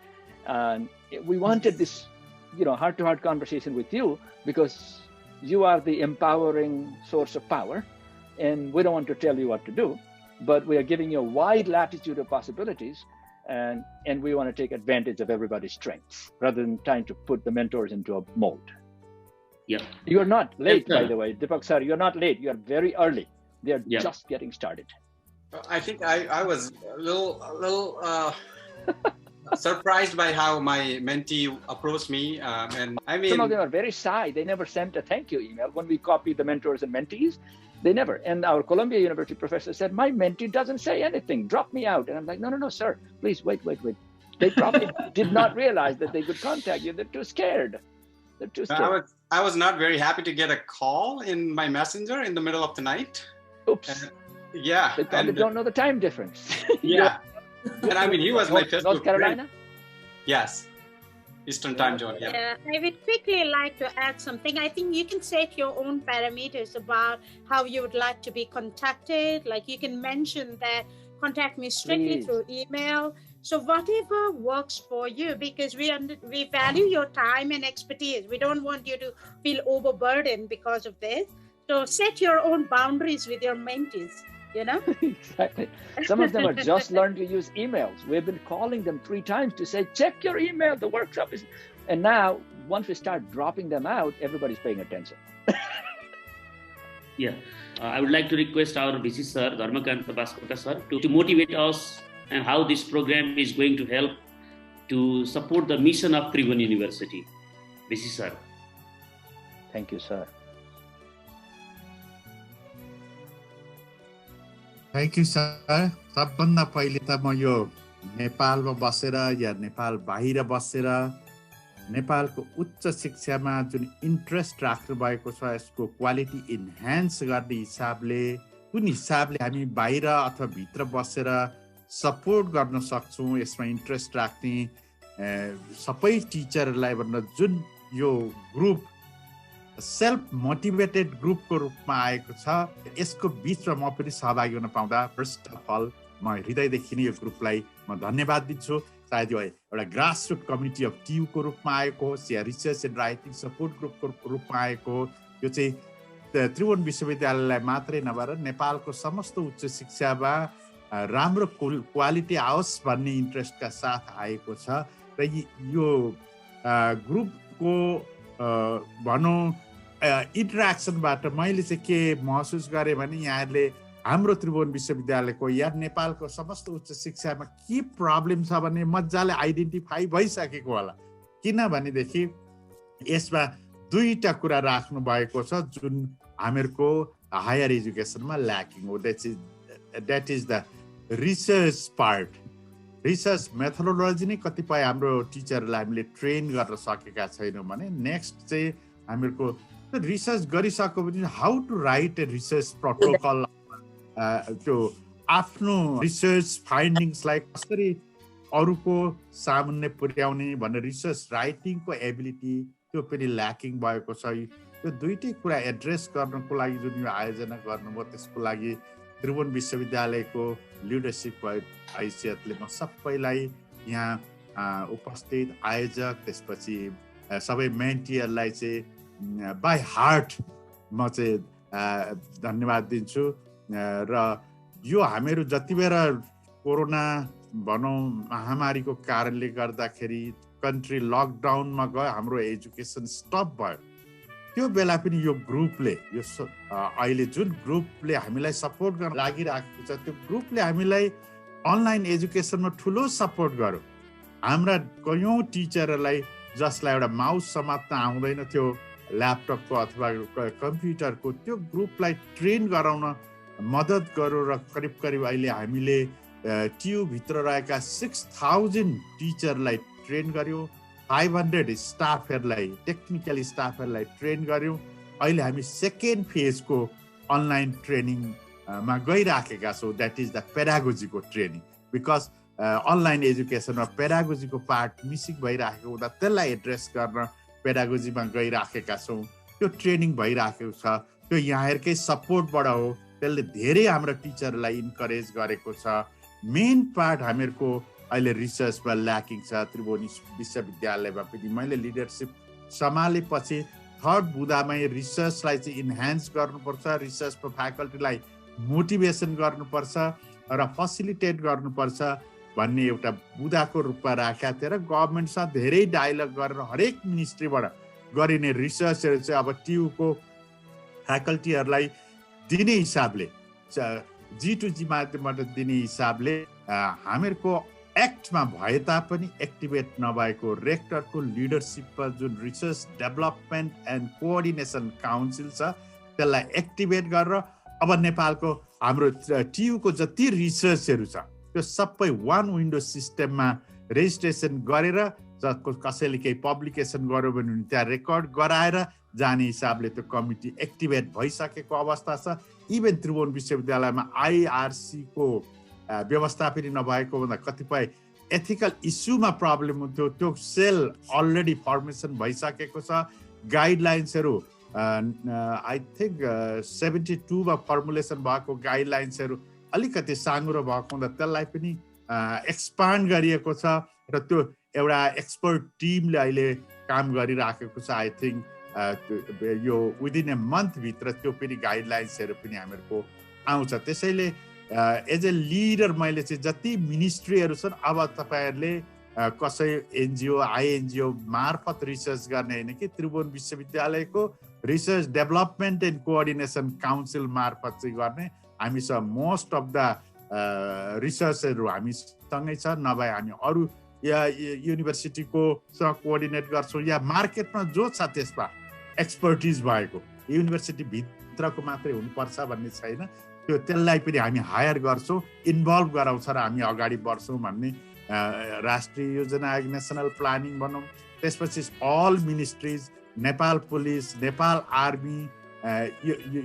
We wanted this, heart-to-heart conversation with you because you are the empowering source of power, and we don't want to tell you what to do, but we are giving you a wide latitude of possibilities, and we want to take advantage of everybody's strengths rather than trying to put the mentors into a mold. Yeah. You're not late, by the way, Deepak sir, you're not late. You're very early. They're just getting started. I think I was a little surprised by how my mentee approached me. And I mean, some of them are very shy. They never sent a thank you email when we copied the mentors and mentees. They never. And our Columbia University professor said, my mentee doesn't say anything. Drop me out. And I'm like, no, sir. Please wait. They probably did not realize that they could contact you. They're too scared. I was not very happy to get a call in my messenger in the middle of the night. Oops. Yeah. They probably don't know the time difference. Yeah. And I mean, he was my Facebook North Carolina? friend. Yes. Eastern time zone, Yeah, I would quickly like to add something. I think you can set your own parameters about how you would like to be contacted. Like you can mention that contact me strictly through email. So whatever works for you, because we value your time and expertise. We don't want you to feel overburdened because of this. So set your own boundaries with your mentees. Exactly. Some of them have just learned to use emails. We've been calling them 3 times to say, check your email, the workshop is... And now, once we start dropping them out, everybody's paying attention. Yeah. I would like to request our VC sir, Dharmakanta Baskota sir, to motivate us and how this program is going to help to support the mission of Tribhuvan University. VC sir. Thank you, sir. Thank you sir सबभन्दा पहिले त म यो नेपालमा बसेर या नेपाल बाहिर बसेर नेपालको उच्च शिक्षामा जुन इन्ट्रेस्ट राख्नु भएको छ यसको क्वालिटी इन्हान्स गर्ने हिसाबले कुन हिसाबले हामी बाहिर अथवा भित्र बसेर सपोर्ट गर्न सक्छौँ यसमा इन्ट्रेस्ट राख्ने सबै टिचरहरूलाई भनेर जुन यो ग्रुप सेल्फ मोटिभेटेड ग्रुपको रूपमा आएको छ यसको बिचमा म पनि सहभागी हुन पाउँदा फर्स्ट अफ अल म हृदयदेखि नै यो ग्रुपलाई म धन्यवाद दिन्छु। सायद यो एउटा ग्रासरुट कम्युनिटी अफ टियुको रूपमा आएको होस् या रिसर्च एन्ड राइटिङ सपोर्ट ग्रुपको रूपमा आएको हो, यो चाहिँ त्रिभुवन विश्वविद्यालयलाई मात्रै नभएर नेपालको समस्त उच्च शिक्षामा राम्रो क्वालिटी आओस् भन्ने इन्ट्रेस्टका साथ आएको छ र यो ग्रुपको भनौँ इन्टरेक्सनबाट मैले चाहिँ के महसुस गरेँ भने यहाँहरूले हाम्रो त्रिभुवन विश्वविद्यालयको या नेपालको समस्त उच्च शिक्षामा के प्रब्लम छ भने मजाले आइडेन्टिफाई भइसकेको होला। किनभनेदेखि यसमा 2टा कुरा राख्नु भएको छ जुन हामीहरूको हायर एजुकेसनमा ल्याकिङ हो। That is the research part. Research methodology नै कतिपय हाम्रो टिचरलाई हामीले ट्रेन गर्न सकेका छैनौँ भने नेक्स्ट चाहिँ हामीहरूको रिसर्च गरिसकेपछि how to write a research protocol त्यो आफ्नो रिसर्च फाइन्डिङ्सलाई कसरी अरूको सामुन्ने पुर्याउने भनेर रिसर्च राइटिङको एबिलिटी त्यो पनि ल्याकिङ भएको छ। यो दुईटै कुरा एड्रेस गर्नको लागि जुन यो आयोजना गर्नुभयो त्यसको लागि त्रिभुवन विश्वविद्यालयको लिडरसिप हैसियतले म सबैलाई यहाँ उपस्थित आयोजक त्यसपछि सबै मेन्टीहरूलाई चाहिँ बाई हार्ट म चाहिँ धन्यवाद दिन्छु। र यो हामीहरू जति बेर कोरोना भनौँ महामारीको कारणले गर्दाखेरि कन्ट्री लकडाउनमा गयो, हाम्रो एजुकेसन स्टप भयो, त्यो बेला पनि यो ग्रुपले यो अहिले जुन ग्रुपले हामीलाई सपोर्ट गर्न लागिरहेको छ त्यो ग्रुपले हामीलाई अनलाइन एजुकेसनमा ठुलो सपोर्ट गर्यो। हाम्रा कयौँ टिचरहरूलाई जसलाई एउटा माउस समात्न आउँदैन थियो ल्यापटपको अथवा कम्प्युटरको, त्यो ग्रुपलाई ट्रेन गराउन मद्दत गर्यो र करिब करिब अहिले हामीले टियुभित्र रहेका 6000 टिचरलाई ट्रेन गर्यो, 500 स्टाफहरूलाई टेक्निकल स्टाफहरूलाई ट्रेन गर्यौँ। अहिले हामी सेकेन्ड फेजको अनलाइन ट्रेनिङमा गइराखेका छौँ, द्याट इज द पेडागोजीको ट्रेनिङ। बिकज अनलाइन एजुकेसनमा पेडागोजीको पार्ट मिसिङ भइराखेको हुँदा त्यसलाई एड्रेस गर्न पेडागोजीमा गइराखेका छौँ। त्यो ट्रेनिङ भइराखेको छ, त्यो यहाँहरूकै सपोर्टबाट हो। त्यसले धेरै हाम्रो टिचरलाई इन्करेज गरेको छ। मेन पार्ट हामीहरूको अहिले रिसर्चमा ल्याकिङ छ। त्रिभुवन विश्वविद्यालयमा पनि मैले लिडरसिप सम्हालेपछि थर्ड बुदामै रिसर्चलाई चाहिँ इन्हान्स गर्नुपर्छ, रिसर्चको फ्याकल्टीलाई मोटिभेसन गर्नुपर्छ र फेसिलिटेट गर्नुपर्छ भन्ने एउटा बुदाको रूपमा राखेका थिए र गभर्मेन्टसँग धेरै डायलग गरेर हरेक मिनिस्ट्रीबाट गरिने रिसर्चहरू चाहिँ अब टियुको फ्याकल्टीहरूलाई दिने हिसाबले G2G माध्यमबाट दिने हिसाबले हामीहरूको एक्टमा भए तापनि एक्टिभेट नभएको रेक्टरको लिडरसिपमा जुन research development and coordination council छ त्यसलाई एक्टिभेट गरेर अब नेपालको हाम्रो टियुको जति रिसर्चहरू छ त्यो सबै वान विन्डो सिस्टममा रेजिस्ट्रेसन गरेर कसैले केही पब्लिकेसन गर्यो भने त्यहाँ रेकर्ड गराएर जाने हिसाबले त्यो कमिटी एक्टिभेट भइसकेको अवस्था छ। इभन त्रिभुवन विश्वविद्यालयमा आइआरसीको व्यवस्था पनि नभएको भन्दा कतिपय एथिकल इस्युमा प्रब्लम हुन्थ्यो, त्यो सेल अलरेडी फर्मेसन भइसकेको छ। गाइडलाइन्सहरू आई थिङ्क 72मा फर्मुलेसन भएको गाइडलाइन्सहरू अलिकति साँगुरो भएको हुँदा त्यसलाई पनि एक्सपान्ड गरिएको छ र त्यो एउटा एक्सपर्ट टिमले अहिले काम गरिराखेको छ। आई थिङ्क यो विदिन ए मन्थभित्र त्यो पनि गाइडलाइन्सहरू पनि हामीहरूको आउँछ। त्यसैले एज ए लिडर मैले चाहिँ जति मिनिस्ट्रीहरू छन् अब तपाईँहरूले कसै एनजिओ आइएनजिओ मार्फत रिसर्च गर्ने होइन कि त्रिभुवन विश्वविद्यालयको research development and coordination council मार्फत चाहिँ गर्ने। हामीसँग मोस्ट अफ द रिसर्चहरू हामीसँगै छ, नभए हामी अरू या युनिभर्सिटीको सँग कोअर्डिनेट गर्छौँ या मार्केटमा जो छ त्यसमा एक्सपर्टिज भएको युनिभर्सिटी भित्रको मात्रै हुनुपर्छ भन्ने छैन। त्यसलाई पनि हामी हायर गर्छौँ, इन्भल्भ गराउँछ र हामी अगाडि बढ्छौँ भन्ने राष्ट्रिय योजना आयोग, नेसनल प्लानिङ भनौँ, त्यसपछि all ministries, Nepal police, Nepal army,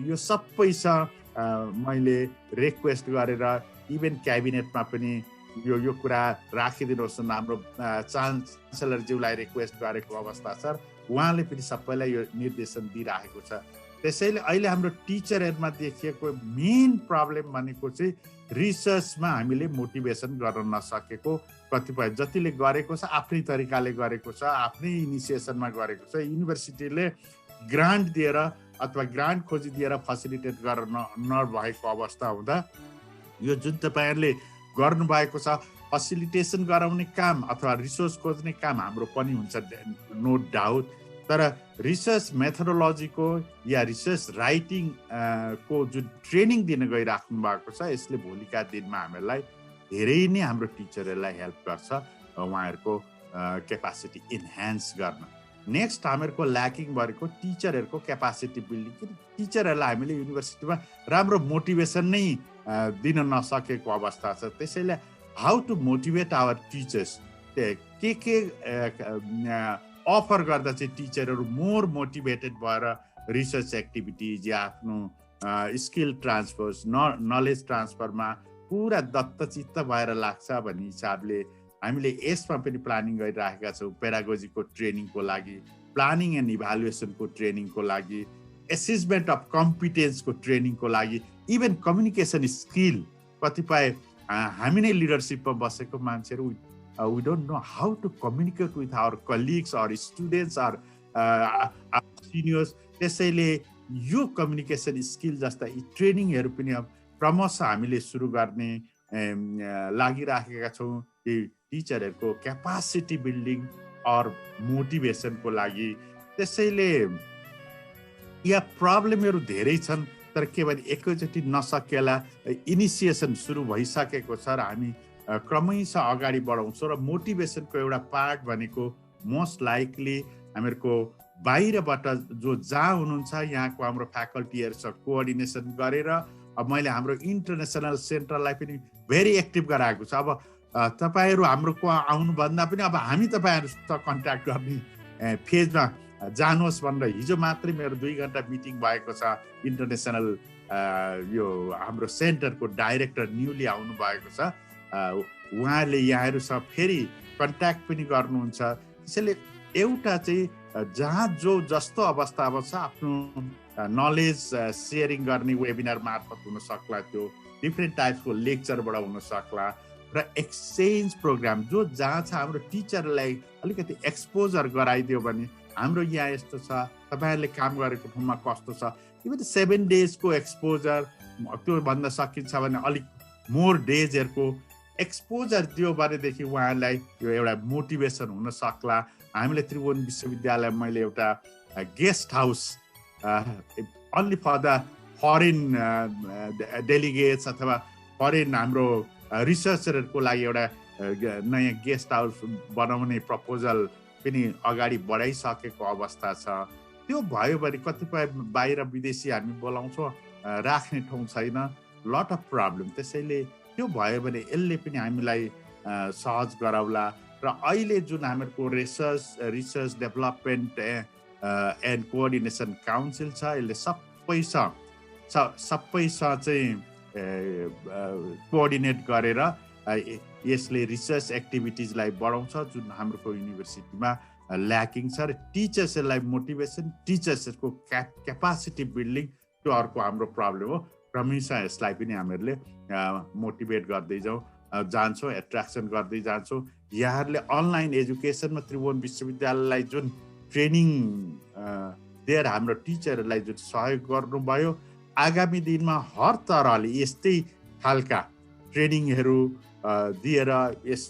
यो सबैसँग मैले रिक्वेस्ट गरेर इभन क्याबिनेटमा पनि यो कुरा राखिदिनुहोस् न हाम्रो चान्सेलरज्यूलाई रिक्वेस्ट गरेको अवस्था छ। उहाँले पनि सबैलाई यो निर्देशन दिइरहेको छ। त्यसैले अहिले हाम्रो टिचरहरूमा देखिएको मेन प्रब्लम भनेको चाहिँ रिसर्चमा हामीले मोटिभेसन गर्न नसकेको, कतिपय जतिले गरेको छ आफ्नै तरिकाले गरेको छ, आफ्नै इनिसिएसनमा गरेको छ, युनिभर्सिटीले ग्रान्ट दिएर अथवा ग्रान्ट खोजिदिएर फेसिलिटेट गर्न नभएको अवस्था हुँदा यो जुन तपाईँहरूले गर्नुभएको छ फेसिलिटेसन गराउने काम अथवा रिसोर्स खोज्ने काम हाम्रो पनि हुन्छ नो डाउट, तर रिसर्च मेथोडोलोजीको या रिसर्च राइटिङ को जुन ट्रेनिङ दिन गइराख्नु भएको छ यसले भोलिका दिनमा हामीहरूलाई धेरै नै हाम्रो टिचरहरूलाई हेल्प गर्छ उहाँहरूको क्यापासिटी इन्हान्स गर्न। नेक्स्ट हामीहरूको ल्याकिङ भएको टिचरहरूको क्यापासिटी बिल्डिङ। टिचरहरूलाई हामीले युनिभर्सिटीमा राम्रो मोटिभेसन नै दिन नसकेको अवस्था छ। त्यसैले how to motivate our teachers, के अफर गर्दा चाहिँ टिचरहरू मोर मोटिभेटेड भएर रिसर्च एक्टिभिटिज या आफ्नो स्किल ट्रान्सफर्स नलेज ट्रान्सफरमा पुरा दत्तचित्त भएर लाग्छ भन्ने हिसाबले हामीले यसमा पनि प्लानिङ गरिराखेका छौँ पेडागोजीको ट्रेनिङको लागि, प्लानिङ एन्ड इभ्यालुएसनको ट्रेनिङको लागि, एसेसमेन्ट अफ कम्पिटेन्सको ट्रेनिङको लागि, इभन कम्युनिकेसन स्किल कतिपय हामी नै लिडरसिपमा बसेको मान्छेहरू we don't know how to communicate with our colleagues or students or seniors. त्यसैले यो कम्युनिकेसन स्किल जस्ता यी ट्रेनिङहरू पनि क्रमशः हामीले सुरु गर्ने लागिराखेका छौँ। टिचरहरूको क्यापासिटी बिल्डिङ अर मोटिभेसनको लागि। त्यसैले यहाँ प्रब्लमहरू धेरै छन्, तर के भने एकैचोटि नसकेला इनिसिएसन सुरु भइसकेको छ र हामी क्रमशः अगाडि बढाउँछौँ। र मोटिभेसनको एउटा पार्ट भनेको मोस्ट लाइकली हामीहरूको बाहिरबाट जो जहाँ हुनुहुन्छ यहाँको हाम्रो फ्याकल्टीहरूसँग कोअर्डिनेसन गरेर अब मैले हाम्रो इन्टरनेसनल सेन्टरलाई पनि भेरी एक्टिभ गराएको छ। अब तपाईँहरू हाम्रोको आउनुभन्दा पनि अब हामी तपाईँहरूसँग कन्ट्याक्ट गर्ने फेजमा जानुहोस् भनेर हिजो मात्रै मेरो 2 घन्टा मिटिङ भएको छ। इन्टरनेसनल यो हाम्रो सेन्टरको डाइरेक्टर न्युली आउनु भएको छ, उहाँले यहाँहरूसँग फेरि कन्ट्याक्ट पनि गर्नुहुन्छ। त्यसैले एउटा चाहिँ जहाँ जो जस्तो अवस्थामा छ आफ्नो नलेज सेयरिङ गर्ने वेबिनार मार्फत हुन सक्ला, त्यो डिफ्रेन्ट टाइप्सको लेक्चरबाट हुन सक्ला, र एक्सचेन्ज प्रोग्राम जो जहाँ छ हाम्रो टिचरलाई अलिकति एक्सपोजर गराइदियो भने हाम्रो यहाँ यस्तो छ, तपाईँहरूले काम गरेको ठाउँमा कस्तो छ, इभन 7 डेजको एक्सपोजर त्यो भन्न सकिन्छ भने अलिक मोर डेजहरूको एक्सपोजर दियो भनेदेखि उहाँलाई यो एउटा मोटिभेसन हुन सक्ला। हामीले त्रिभुवन विश्वविद्यालय मैले एउटा guest house only for the foreign delegates अथवा फरेन हाम्रो रिसर्चरहरूको लागि एउटा नयाँ गेस्ट हाउस बनाउने प्रपोजल पनि अगाडि बढाइसकेको अवस्था छ। त्यो भयो भने कतिपय बाहिर विदेशी हामी बोलाउँछौँ, राख्ने ठाउँ छैन, लट अफ प्रब्लम। त्यसैले त्यो भयो भने यसले पनि हामीलाई सहज गराउला। र अहिले जुन हाम्रो research development and coordination council छ, यसले सबैसँग चाहिँ कोअर्डिनेट गरेर यसले रिसर्च एक्टिभिटिजलाई बढाउँछ जुन हाम्रो युनिभर्सिटीमा ल्याकिङ छ। र टिचर्सहरूलाई मोटिभेसन, टिचर्सहरूको क्यापासिटी बिल्डिङ त्यो अर्को हाम्रो प्रब्लम हो। क्रमशः यसलाई पनि हामीहरूले मोटिभेट गर्दै जान्छौँ, एट्र्याक्सन गर्दै जान्छौँ। यहाँहरूले अनलाइन एजुकेसनमा त्रिभुवन विश्वविद्यालयलाई जुन ट्रेनिङ दिएर हाम्रो टिचरहरूलाई जुन सहयोग गर्नुभयो, आगामी दिनमा हर तरहले यस्तै खालका ट्रेनिङहरू दिएर यस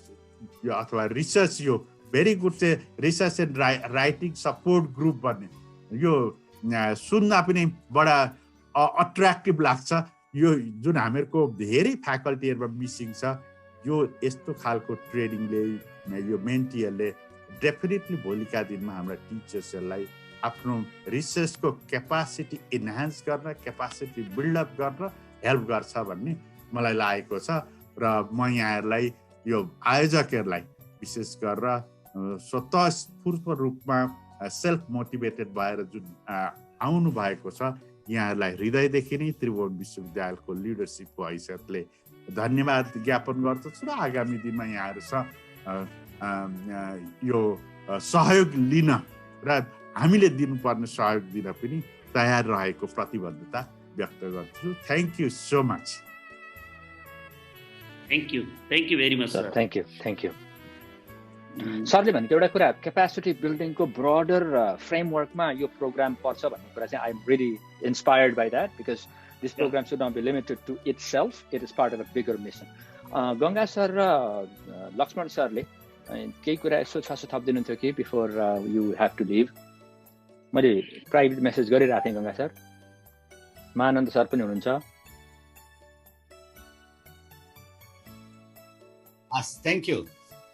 अथवा रिसर्च यो भेरी गुड चाहिँ research and writing support group भन्ने यो सुन्न पनि बडा अट्र्याक्टिभ लाग्छ। यो जुन हामीहरूको धेरै फ्याकल्टीहरूमा मिसिङ छ, यो यस्तो खालको ट्रेनिङले यो मेन्टीहरूले डेफिनेटली भोलिका दिनमा हाम्रा टिचर्सहरूलाई आफ्नो रिसर्चको क्यापासिटी इन्हान्स गर्न, क्यापासिटी बिल्डअप गर्न हेल्प गर्छ भन्ने मलाई लागेको छ। र म यहाँहरूलाई यो आयोजकहरूलाई विशेष गरेर स्वतःस्फूर्त रूपमा सेल्फ मोटिभेटेड भएर जुन आउनु भएको छ, यहाँहरूलाई हृदयदेखि नै त्रिभुवन विश्वविद्यालयको लिडरसिपको हैसियतले धन्यवाद ज्ञापन गर्दछु। र आगामी दिनमा यहाँहरूसँग यो सहयोग लिन र हामीले दिनुपर्ने सहयोग दिन पनि तयार रहेको प्रतिबद्धता व्यक्त गर्छु। Thank you so much. Thank you very much sir. Thank you सरले भनेको एउटा कुरा क्यापासिटी बिल्डिङको ब्रोडर फ्रेमवर्कमा यो प्रोग्राम पर्छ भन्ने कुरा चाहिँ I am really inspired by that because this program should not be limited to itself, it is part of a bigger mission. Ganga sir र लक्ष्मण सरले केही कुरा यसो छ थपिदिनुहुन्थ्यो कि before you have to leave? मैले प्राइभेट मेसेज गरिरहेको थिएँ गङ्गा सर। महानन्द सर पनि हुनुहुन्छ। Thank you.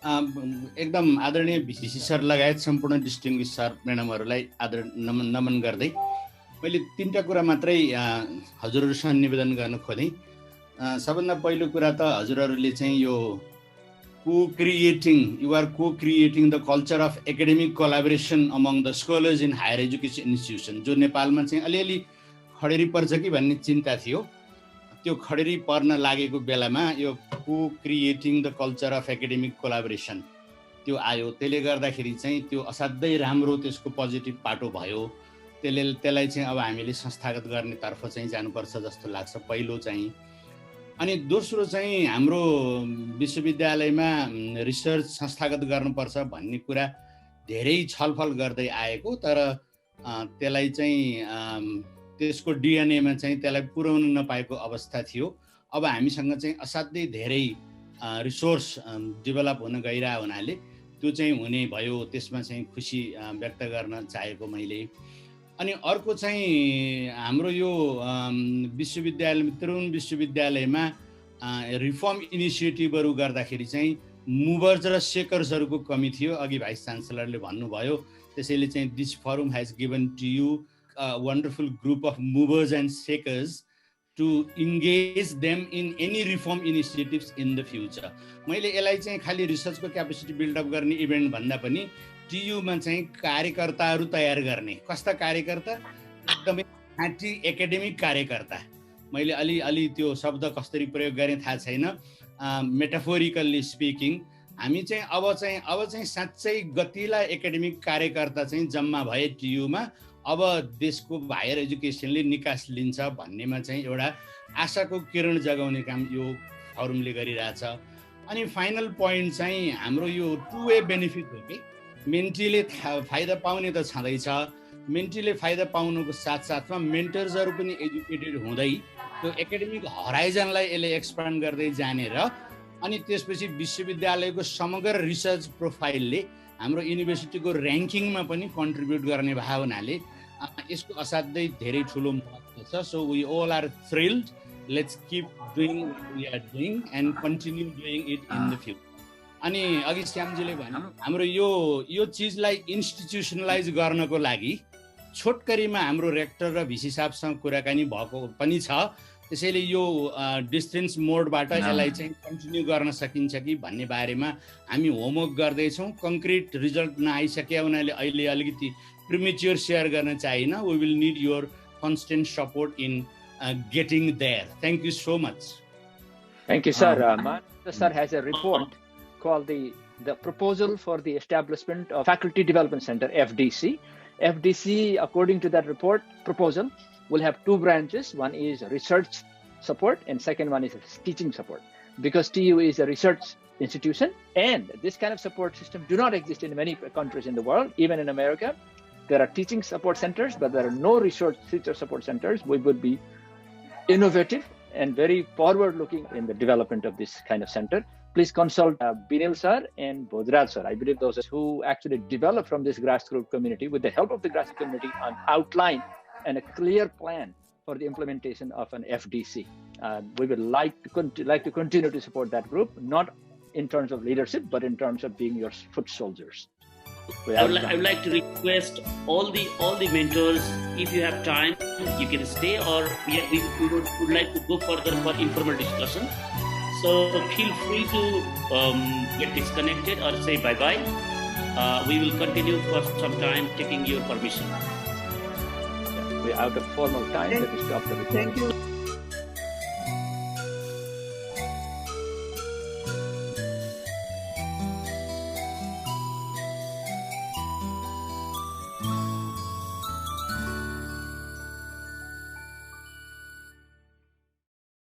एकदम आदरणीय भिसी सर लगायत सम्पूर्ण डिस्टिङ्ग्विस सर म्याडमहरूलाई नमन गर्दै मैले 3टा कुरा मात्रै हजुरहरूसँग निवेदन गर्न खोजेँ। सबभन्दा पहिलो कुरा त हजुरहरूले चाहिँ यो you are co-creating the culture of academic collaboration among the scholars in higher education institution, जो नेपालमा चाहिँ अलिअलि खडेरी पर्छ कि भन्ने चिन्ता थियो। त्यो खडेरी पर्न लागेको बेलामा यो को creating the culture of academic collaboration त्यो आयो। त्यसले गर्दाखेरि चाहिँ त्यो असाध्यै राम्रो त्यसको पोजिटिभ पाटो भयो। त्यसलाई चाहिँ अब हामीले संस्थागत गर्ने तर्फ चाहिँ जानुपर्छ जस्तो लाग्छ पहिलो चाहिँ। अनि दोस्रो चाहिँ हाम्रो विश्वविद्यालयमा रिसर्च संस्थागत गर्नुपर्छ भन्ने कुरा धेरै छलफल गर्दै आएको, तर त्यसलाई चाहिँ त्यसको डिएनएमा चाहिँ त्यसलाई पुर्याउन नपाएको अवस्था थियो। अब हामीसँग चाहिँ असाध्यै धेरै रिसोर्स डेभलप हुन गइरहेको हुनाले त्यो चाहिँ हुने भयो। त्यसमा चाहिँ खुसी व्यक्त गर्न चाहेको मैले। अनि अर्को चाहिँ हाम्रो यो विश्वविद्यालय तरुण विश्वविद्यालयमा रिफर्म इनिसिएटिभहरू गर्दाखेरि चाहिँ मुभर्स र सेकर्सहरूको कमी थियो। अघि भाइस चान्सलरले भन्नुभयो, त्यसैले चाहिँ this forum has given to you wonderful group of movers and seekers to engage them in any reform initiatives in the future. मैले यसलाई चाहिँ खालि रिसर्चको क्यापेसिटी बिल्डअप गर्ने इभेन्ट भन्दा पनि टियुमा चाहिँ कार्यकर्ताहरू तयार गर्ने। कस्ता कार्यकर्ता? एकदमै खाँटी एकाडेमिक कार्यकर्ता। मैले अलि त्यो शब्द कसरी प्रयोग गरेँ थाहा छैन। मेटाफोरिकल्ली स्पिकिङ हामी चाहिँ अब चाहिँ साँच्चै गतिला एकाडेमिक कार्यकर्ता चाहिँ जम्मा भए टियुमा। अब देशको हायर एजुकेसनले निकास लिन्छ भन्नेमा चाहिँ एउटा आशाको किरण जगाउने काम यो फोरमले गरिरहेछ। अनि फाइनल पोइन्ट चाहिँ हाम्रो यो टु वे बेनिफिट हो कि मेन्टीले फाइदा पाउने त छँदैछ, मेन्टीले फाइदा पाउनुको साथसाथमा मेन्टर्सहरू पनि एजुकेटेड हुँदै त्यो एकाडेमिक हराइजनलाई यसले एक्सपान्ड गर्दै जाने र अनि त्यसपछि विश्वविद्यालयको समग्र रिसर्च प्रोफाइलले हाम्रो युनिभर्सिटीको ऱ्याङ्किङमा पनि कन्ट्रिब्युट गर्ने भावनाले यसको असाध्यै धेरै ठुलो महत्त्व छ। So we all are thrilled, let's keep doing what we are doing and continue doing it in the future. अनि अघि श्यामजीले भन्नु हाम्रो यो चिजलाई इन्स्टिट्युसनलाइज गर्नको लागि छोटकरीमा हाम्रो रेक्टर र भिसी साहबसँग कुराकानी भएको पनि छ। त्यसैले यो डिस्टेन्स मोडबाट यसलाई चाहिँ कन्टिन्यू गर्न सकिन्छ कि भन्ने बारेमा हामी होमवर्क गर्दैछौँ। कङ्क्रिट रिजल्ट नआइसके हुनाले अहिले अलिकति प्रिमेच्योर सेयर गर्न चाहिएन। We will need your constant support in getting there. Thank you so much. Thank you, sir. The sir has a report called the proposal for the establishment of Faculty Development Center, FDC. FDC, according to that report proposal, will have two branches. One is research support and second one is teaching support. Because TU is a research institution and this kind of support system do not exist in many countries in the world, even in America. There are teaching support centers, but there are no research support centers. We would be innovative and very forward-looking in the development of this kind of center. Please consult Binil sir and Bodhraj sir. I believe those who actually developed from this grassroots community with the help of the grassroots community an outline and a clear plan for the implementation of an FDC. We would like to continue to support that group, not in terms of leadership, but in terms of being your foot soldiers. I would like to request all the mentors, if you have time, you can stay, or we would like to go further for informal discussion. So feel free to get disconnected or say bye-bye. We will continue for some time, taking your permission. We're out of formal time. Let me stop the recording. Thank you.